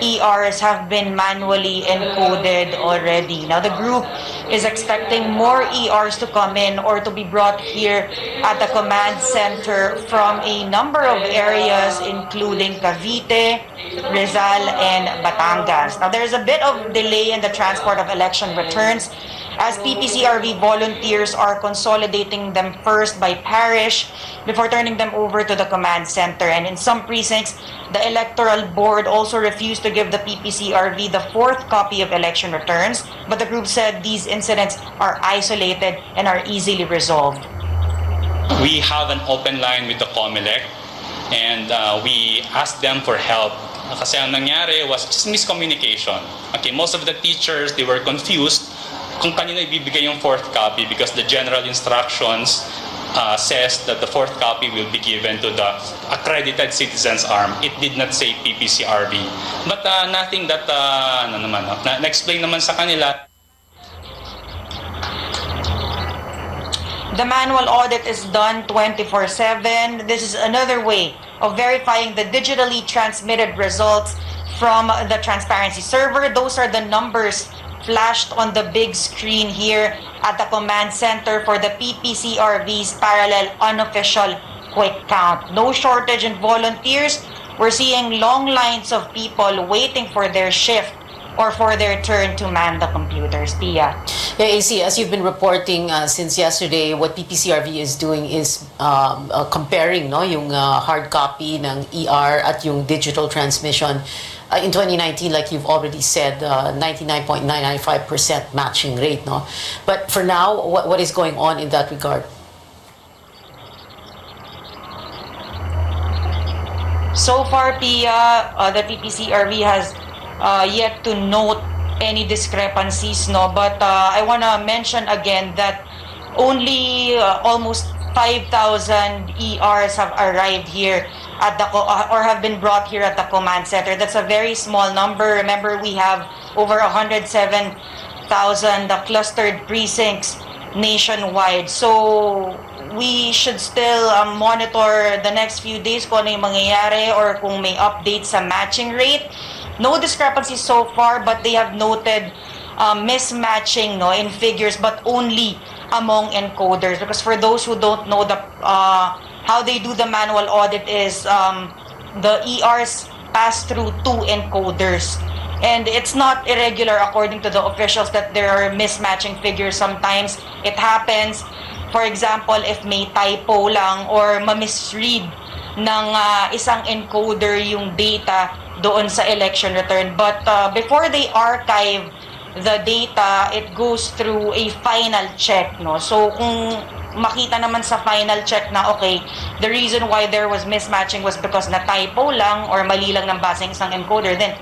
[SPEAKER 4] ERs have been manually encoded already. Now, the group is expecting more ERs to come in or to be brought here at the command center from a number of areas, including Cavite, Rizal, and Batangas. Now, there's a bit of delay in the transport of election returns, as PPCRV volunteers are consolidating them first by parish before turning them over to the command center. And in some precincts, the Electoral Board also refused to give the PPCRV the 4th copy of election returns, but the group said these incidents are isolated and are easily resolved.
[SPEAKER 13] We have an open line with the COMELEC, and we asked them for help. Kasi ang nangyari was just miscommunication. Okay, most of the teachers, they were confused kung kanino ibibigay yung 4th copy, because the general instructions says that the 4th copy will be given to the accredited citizens arm. It did not say PPCRV. But nothing that na-explain naman sa kanila.
[SPEAKER 4] The manual audit is done 24/7. This is another way of verifying the digitally transmitted results from the transparency server. Those are the numbers flashed on the big screen here at the command center for the PPCRV's parallel unofficial quick count. No shortage in volunteers. We're seeing long lines of people waiting for their shift
[SPEAKER 12] or for their turn to man the computers. Pia.
[SPEAKER 10] Yeah, AC, as you've been reporting since yesterday, what PPCRV is doing is comparing yung hard copy ng ER at yung digital transmission. In 2019, like you've already said, 99.995% matching rate. No? But for now, what is going on in that regard?
[SPEAKER 12] So far, Pia, the PPCRV has yet to note any discrepancies, no? But I want to mention again that only almost 5,000 ERs have arrived here at the or have been brought here at the command center. That's a very small number. Remember, we have over 107,000 clustered precincts nationwide. So we should still monitor the next few days kung ano yung mangyayari or kung may updates sa matching rate. No discrepancies so far, but they have noted mismatching in figures, but only among encoders. Because for those who don't know, how they do the manual audit is the ERs pass through 2 encoders. And it's not irregular according to the officials that there are mismatching figures. Sometimes it happens, for example, if may typo lang or ma-misread ng isang encoder yung data doon sa election return. But before they archive the data, it goes through a final check. No? So kung makita naman sa final check na okay, the reason why there was mismatching was because na typo lang or mali lang ng basing isang encoder, then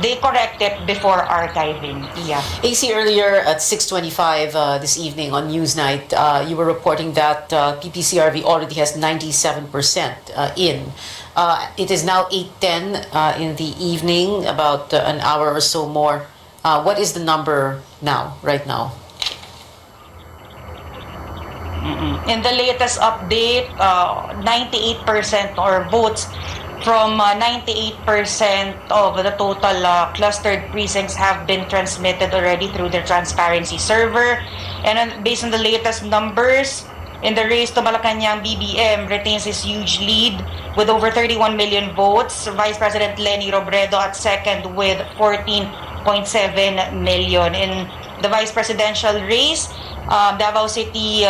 [SPEAKER 12] they correct it before archiving. Yeah.
[SPEAKER 10] AC, earlier at 6:25 this evening on Newsnight, you were reporting that PPCRV already has 97% in. It is now 8:10 in the evening, about an hour or so more. What is the number now, right now?
[SPEAKER 12] In the latest update, 98% or votes from 98% of the total clustered precincts have been transmitted already through the transparency server. And based on the latest numbers, in the race to Malacanang, BBM retains his huge lead with over 31 million votes. Vice President Leni Robredo at second with 14.7 million. In the vice presidential race, Davao City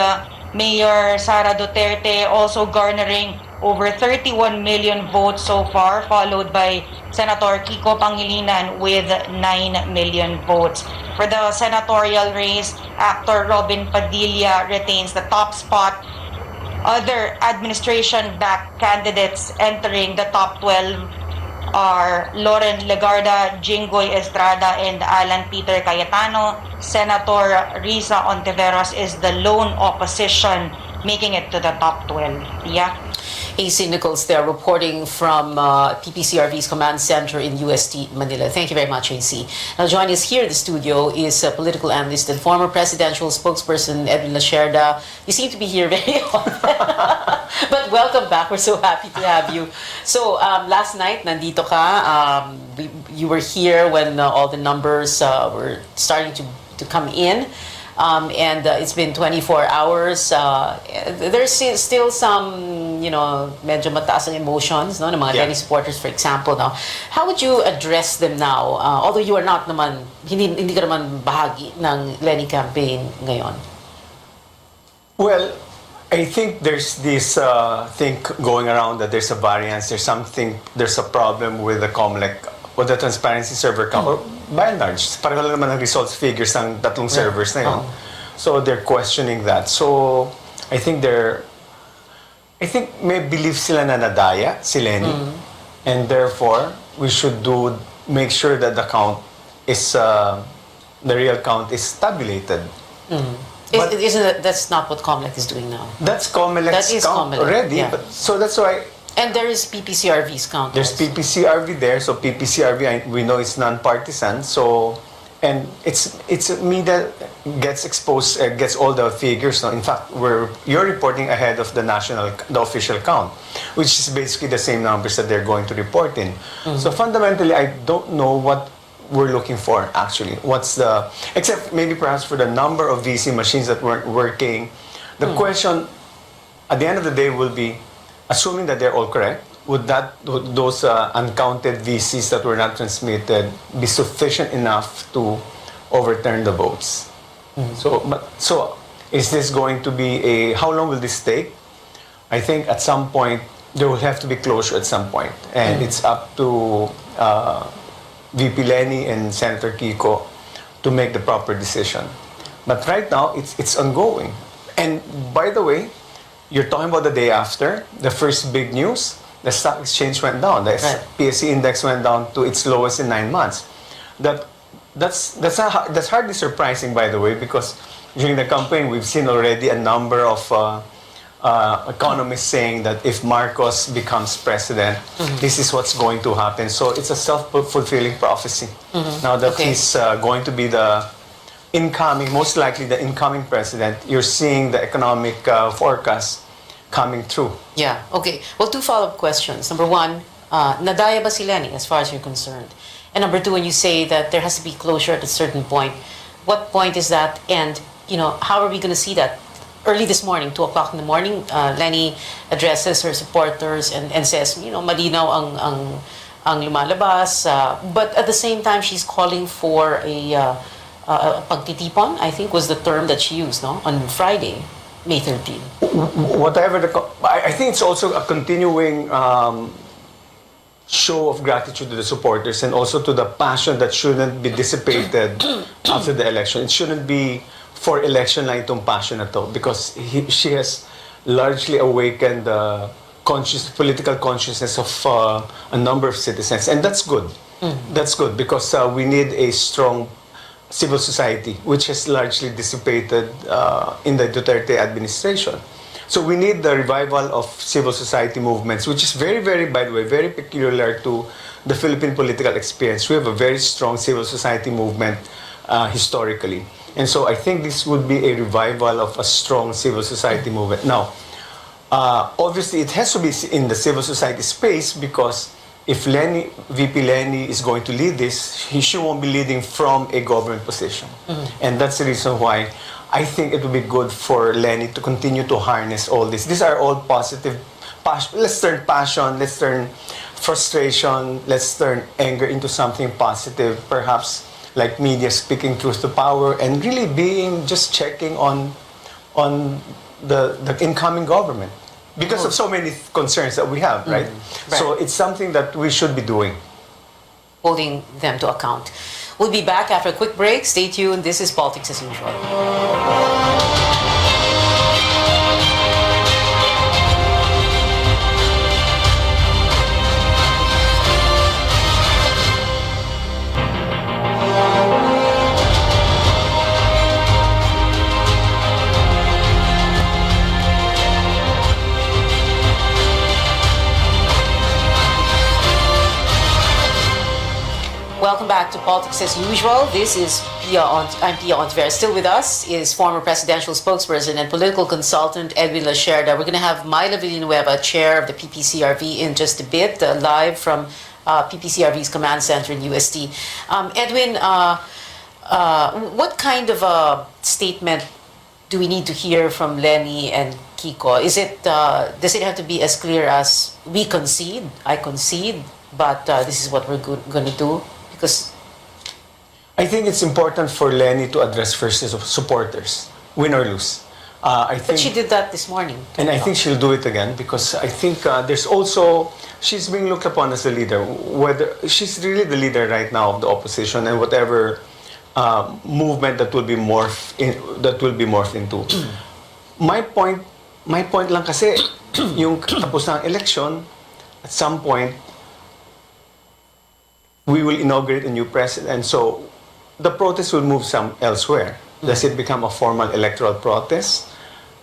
[SPEAKER 12] Mayor Sara Duterte also garnering over 31 million votes so far, followed by Senator Kiko Pangilinan with 9 million votes. For the senatorial race, actor Robin Padilla retains the top spot. Other administration-backed candidates entering the top 12 are Loren Legarda, Jinggoy Estrada, and Alan Peter Cayetano. Senator Risa Ontiveros is the lone opposition, making it to the top 12. Yeah.
[SPEAKER 10] AC Nichols there reporting from PPCRV's command center in UST Manila. Thank you very much, AC. Now joining us here in the studio is political analyst and former presidential spokesperson Edwin Lacerda. You seem to be here very often, but welcome back. We're so happy to have you. So last night, nandito ka. You were here when all the numbers were starting to come in. And it's been 24 hours. There's still some, medyo mataas ang emotions, no, ng mga Lenny supporters, for example. Now, how would you address them now? Although you are not naman, hindi ka naman bahagi ng Lenny campaign ngayon.
[SPEAKER 14] Well, I think there's this thing going around that there's a variance, there's a problem with the COMELEC, with the transparency server count. Or by and large, pareho lang naman ang results figures ng tatlong servers na yun. So they're questioning that. So I think may believe sila na nadaya si Lenny. And therefore, we should make sure that the count is, the real count is tabulated.
[SPEAKER 10] But that's not what COMELEC is doing now.
[SPEAKER 14] That's COMELEC's count already.
[SPEAKER 10] Yeah.
[SPEAKER 14] So that's why.
[SPEAKER 10] And there is PPCRV's count.
[SPEAKER 14] There's
[SPEAKER 10] also.
[SPEAKER 14] PPCRV there, so PPCRV we know it's non-partisan. So, and it's me that gets exposed, gets all the figures. No, in fact, you're reporting ahead of the official count, which is basically the same numbers that they're going to report in. So fundamentally, I don't know what we're looking for actually. Except maybe perhaps for the number of VC machines that weren't working. The question at the end of the day will be, assuming that they're all correct, would those uncounted VCs that were not transmitted be sufficient enough to overturn the votes? So is this going to be how long will this take? I think at some point there will have to be closure at some point, and it's up to VP Lenny and Senator Kiko to make the proper decision. But right now it's ongoing. And by the way, you're talking about the day after the first big news. The stock exchange went down. The PSE index went down to its lowest in 9 months. That's hardly surprising, by the way, because during the campaign we've seen already a number of economists saying that if Marcos becomes president, this is what's going to happen. So it's a self-fulfilling prophecy. Now that he's going to be the incoming, most likely the incoming president, you're seeing the economic forecast coming through.
[SPEAKER 10] Yeah, okay. Well, 2 follow-up questions. Number 1, nadaya ba si Lenny as far as you're concerned? And number 2, when you say that there has to be closure at a certain point, what point is that? And, how are we going to see that? Early this morning, 2 o'clock in the morning, Lenny addresses her supporters and says, malinaw ang lumalabas. But at the same time, she's calling for a pagtitipon, I think was the term that she used, on Friday, May 13.
[SPEAKER 14] I think it's also a continuing show of gratitude to the supporters and also to the passion that shouldn't be dissipated after the election. It shouldn't be for election lang itong passion na to, because she has largely awakened the political consciousness of a number of citizens, and that's good. That's good because we need a strong civil society, which has largely dissipated in the Duterte administration. So we need the revival of civil society movements, which is very, very, by the way, very peculiar to the Philippine political experience. We have a very strong civil society movement historically. And so I think this would be a revival of a strong civil society movement. Now, obviously it has to be in the civil society space, because if VP Lenny is going to lead this, she won't be leading from a government position. And that's the reason why I think it would be good for Lenny to continue to harness all this. These are all positive. Let's turn passion, let's turn frustration, let's turn anger into something positive, perhaps like media speaking truth to power and really just checking on the incoming government. Because of so many concerns that we have, right? So it's something that we should be doing.
[SPEAKER 10] Holding them to account. We'll be back after a quick break. Stay tuned. This is Politics as Usual. Welcome back to Politics as Usual. This is I'm Pia Ontiveros. Still with us is former presidential spokesperson and political consultant Edwin Lacerda. We're going to have Myla Villanueva, chair of the PPCRV, in just a bit, live from PPCRV's command center in UST. Edwin, what kind of a statement do we need to hear from Lenny and Kiko? Does it have to be as clear as we concede, I concede, but this is what we're going to do? Because
[SPEAKER 14] I think it's important for Lenny to address first his supporters, win or lose.
[SPEAKER 10] But she did that this morning.
[SPEAKER 14] And I think she'll do it again, because I think she's being looked upon as a leader. Whether she's really the leader right now of the opposition, and whatever movement that will be morphed into. My point lang kasi, yung tapos ng election, at some point, we will inaugurate a new president. So the protest will move elsewhere. Does it become a formal electoral protest?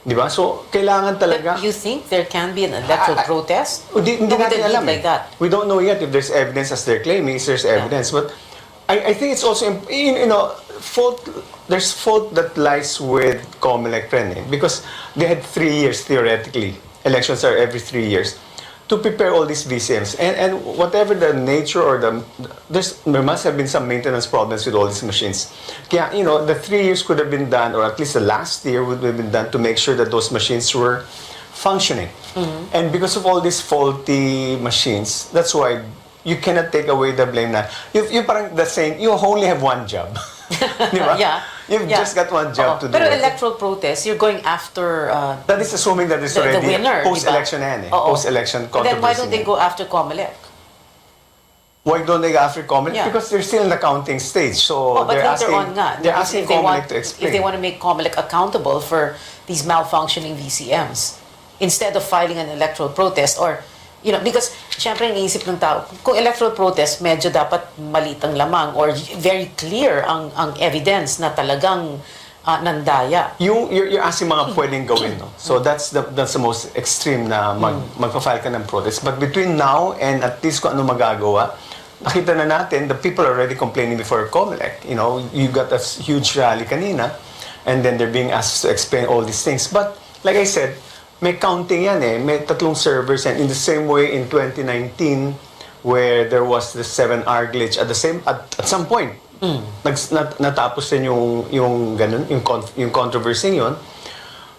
[SPEAKER 14] Diba? So kailangan talaga.
[SPEAKER 10] But you think there can be an electoral protest?
[SPEAKER 14] Hindi natin alam
[SPEAKER 10] like that.
[SPEAKER 14] We don't know yet if there's evidence, as they're claiming. There's evidence, but I think it's also there's fault that lies with COMELEC Rene, because they had 3 years theoretically. Elections are every 3 years. To prepare all these VCMs, and whatever the nature or there must have been some maintenance problems with all these machines. Kaya, the 3 years could have been done, or at least the last year would have been done, to make sure that those machines were functioning. And because of all these faulty machines, that's why you cannot take away the blame na. You parang the saying, you only have one job. Di ba?
[SPEAKER 10] Yeah.
[SPEAKER 14] You've just got one job to do.
[SPEAKER 10] Pero
[SPEAKER 14] it.
[SPEAKER 10] electoral protest, you're going after
[SPEAKER 14] That is assuming that it's
[SPEAKER 10] the
[SPEAKER 14] already
[SPEAKER 10] winner,
[SPEAKER 14] post-election na yan eh. Post-election controversy.
[SPEAKER 10] Then why don't they go after COMELEC?
[SPEAKER 14] Why don't they go after COMELEC?
[SPEAKER 10] Yeah.
[SPEAKER 14] Because they're still in the counting stage. So
[SPEAKER 10] But
[SPEAKER 14] they're
[SPEAKER 10] later
[SPEAKER 14] asking,
[SPEAKER 10] on nga,
[SPEAKER 14] they're asking
[SPEAKER 10] if they
[SPEAKER 14] COMELEC
[SPEAKER 10] want,
[SPEAKER 14] to explain.
[SPEAKER 10] if they want to make COMELEC accountable for these malfunctioning VCMs, instead of filing an electoral protest or, because syempre iniisip ng tao, kung electoral protest, medyo dapat maliit ang lamang or very clear ang evidence na talagang nandaya.
[SPEAKER 14] You're asking mga pwedeng gawin, no? So that's the most extreme na magpa-file ka ng protest. But between now and at least kung ano magagawa, nakita na natin, the people are already complaining before COMELEC. You got a huge rally kanina, and then they're being asked to explain all these things. But like I said, may counting yan eh. May tatlong servers and in the same way in 2019 where there was the 7-hour glitch at some point natapos din yung ganun yung controversy yun.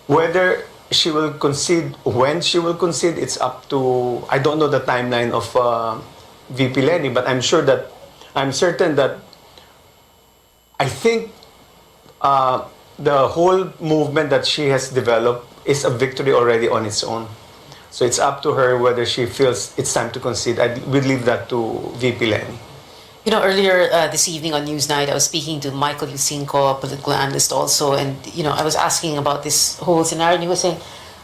[SPEAKER 14] Whether she will concede, when she will concede, it's up to, I don't know the timeline of VP Lenny, but I'm certain that I think the whole movement that she has developed is a victory already on its own. So it's up to her whether she feels it's time to concede. I would leave that to VP Lenny.
[SPEAKER 10] Earlier this evening on Newsnight, I was speaking to Michael Yusinko, a political analyst also, and, I was asking about this whole scenario, and he was saying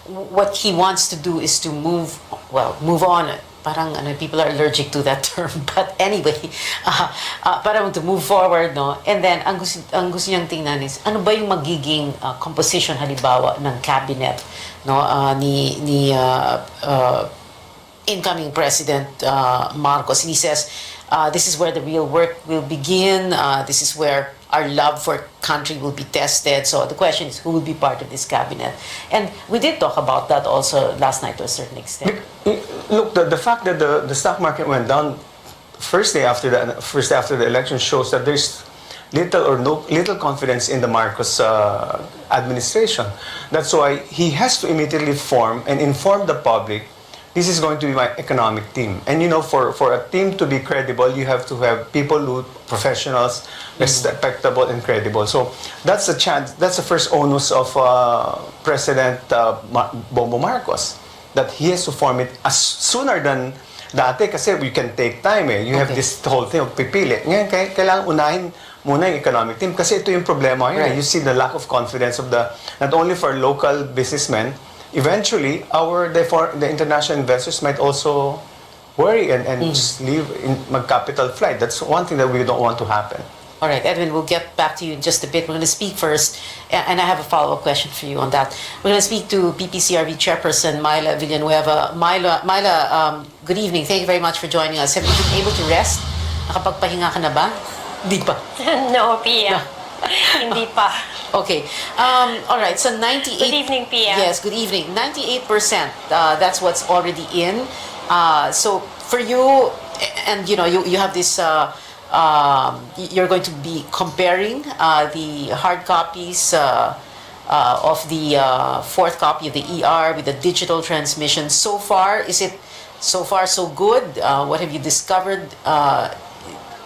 [SPEAKER 10] what he wants to do is to move on. Parang people are allergic to that term, but anyway, parang to move forward, no? And then, ang gusto niyang tingnan is, ano ba yung magiging composition, halimbawa, ng cabinet, no? Ni incoming President Marcos. And he says, this is where the real work will begin. This is where our love for country will be tested. So the question is, who will be part of this cabinet? And we did talk about that also last night to a certain extent.
[SPEAKER 14] Look, the fact that the stock market went down first day after the election shows that there's little confidence in the Marcos administration. That's why he has to immediately form and inform the public, this is going to be my economic team. And for a team to be credible, you have to have people professionals, respectable and credible. So that's the first onus of President Bongbong Marcos, that he has to form it as sooner than dati kasi we can take time eh. You have this whole thing of pipili. Ngayon, kailangan unahin muna yung economic team kasi ito yung problema ngayon. Right. You see the lack of confidence of not only for local businessmen, eventually the international investors might also worry and just leave mag-capital flight. That's one thing that we don't want to happen.
[SPEAKER 10] All right, Edwin, we'll get back to you in just a bit. We're going to speak first, and I have a follow-up question for you on that. We're going to speak to PPCRV Chairperson Myla Villanueva. Myla, good evening. Thank you very much for joining us. Have you been able to rest? Nakapagpahinga ka na ba? Di pa.
[SPEAKER 5] No, Pia. Hindi pa.
[SPEAKER 10] Okay. All right, so 98...
[SPEAKER 5] Good evening, Pia.
[SPEAKER 10] Yes, good evening. 98%, that's what's already in. So for you, and you have this... you're going to be comparing the hard copies of the fourth copy of the ER with the digital transmission. So far, is it so far so good? What have you discovered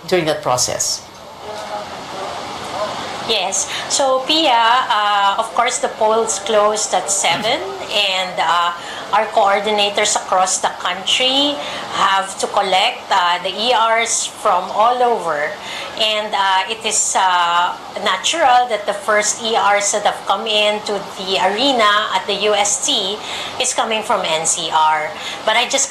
[SPEAKER 10] during that process?
[SPEAKER 5] Yes. So, Pia, of course, the polls closed at 7, and our coordinators across the country have to collect the ERs from all over. And it is natural that the first ERs that have come into the arena at the UST is coming from NCR. But I just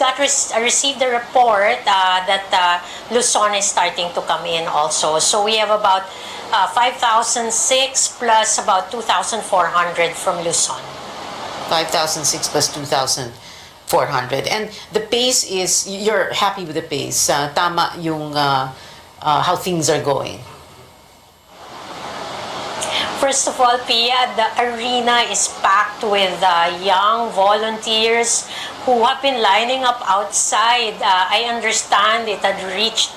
[SPEAKER 5] received the report that Luzon is starting to come in also. So we have about 5,006 plus about 2,400 from Luzon.
[SPEAKER 10] 5,006 plus 2,400. And the pace is, you're happy with the pace. Tama yung how things are going.
[SPEAKER 5] First of all, Pia, the arena is packed with young volunteers who have been lining up outside. I understand it had reached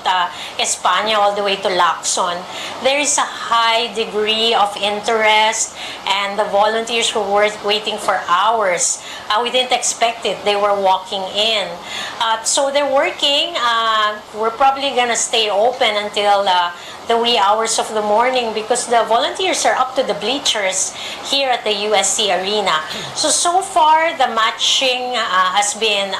[SPEAKER 5] España all the way to Lacson. There is a high degree of interest, and the volunteers were waiting for hours. We didn't expect it. They were walking in. So they're working. We're probably going to stay open until the wee hours of the morning because the volunteers are up to the bleachers here at the USC Arena. So far, the matching has been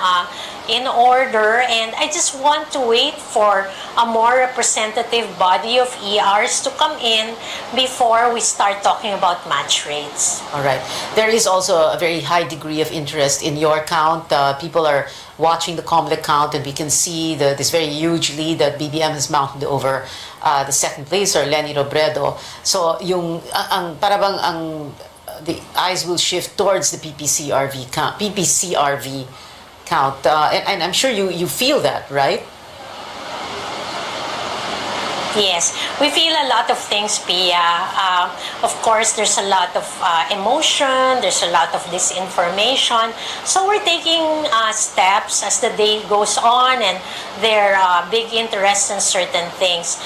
[SPEAKER 5] in order, and I just want to wait for a more representative body of ERs to come in before we start talking about match rates.
[SPEAKER 10] All right. There is also a very high degree of interest in your count. People are watching the COMELEC count, and we can see this very huge lead that BBM has mounted over the second placer, Lenny Robredo. So yung the eyes will shift towards the PPCRV count, and I'm sure you feel that, right?
[SPEAKER 5] Yes, we feel a lot of things, Pia. Of course, there's a lot of emotion, there's a lot of disinformation. So we're taking steps as the day goes on, and there are big interest in certain things.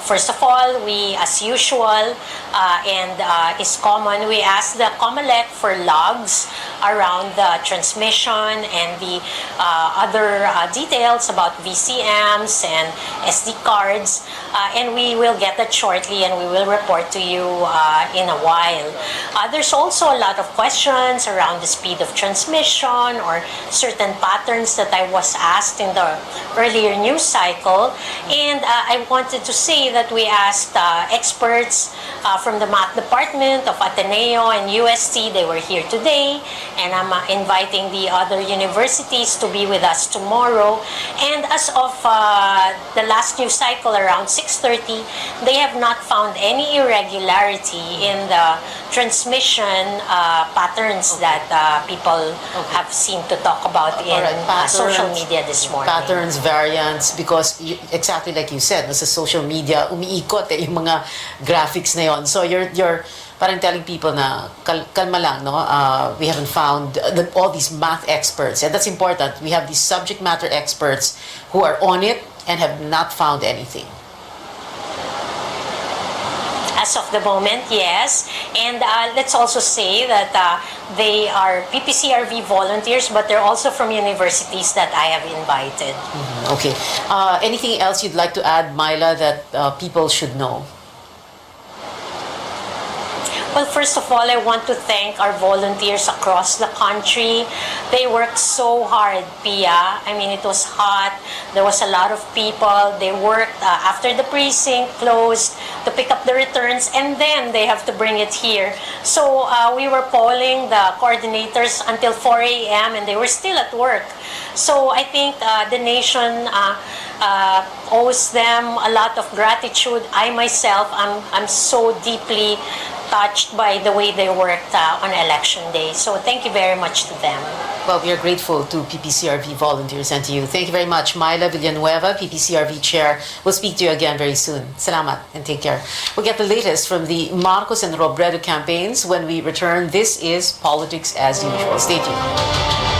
[SPEAKER 5] First of all, we, as usual, and is common, we ask the COMELEC for logs around the transmission and the other details about VCMs and SD cards. And we will get that shortly, and we will report to you in a while. There's also a lot of questions around the speed of transmission or certain patterns that I was asked in the earlier news cycle. And I wanted to say that we asked experts from the math department of Ateneo and UST. They were here today, and I'm inviting the other universities to be with us tomorrow. And as of the last news cycle around 6:30, they have not found any irregularity in the transmission patterns that people have seemed to talk about in social media this morning.
[SPEAKER 10] Patterns, variants, because exactly like you said, sa social media, umiikot yung mga graphics na yon. So you're parang telling people na kalma lang, no? We haven't found all these math experts, and that's important. We have these subject matter experts who are on it and have not found anything.
[SPEAKER 5] As of the moment, yes. And let's also say that they are PPCRV volunteers, but they're also from universities that I have invited.
[SPEAKER 10] Mm-hmm. Okay. Anything else you'd like to add, Myla, that people should know?
[SPEAKER 5] Well, first of all, I want to thank our volunteers across the country. They worked so hard, Pia. I mean, it was hot. There was a lot of people. They worked after the precinct closed to pick up the returns, and then they have to bring it here. So we were polling the coordinators until 4 a.m., and they were still at work. So I think the nation owes them a lot of gratitude. I myself, I'm so deeply touched by the way they worked on election day. So thank you very much to them.
[SPEAKER 10] Well, we are grateful to PPCRV volunteers and to you. Thank you very much, Myla Villanueva, PPCRV Chair. We'll speak to you again very soon. Salamat and take care. We'll get the latest from the Marcos and Robredo campaigns when we return. This is Politics as Usual. Stay tuned.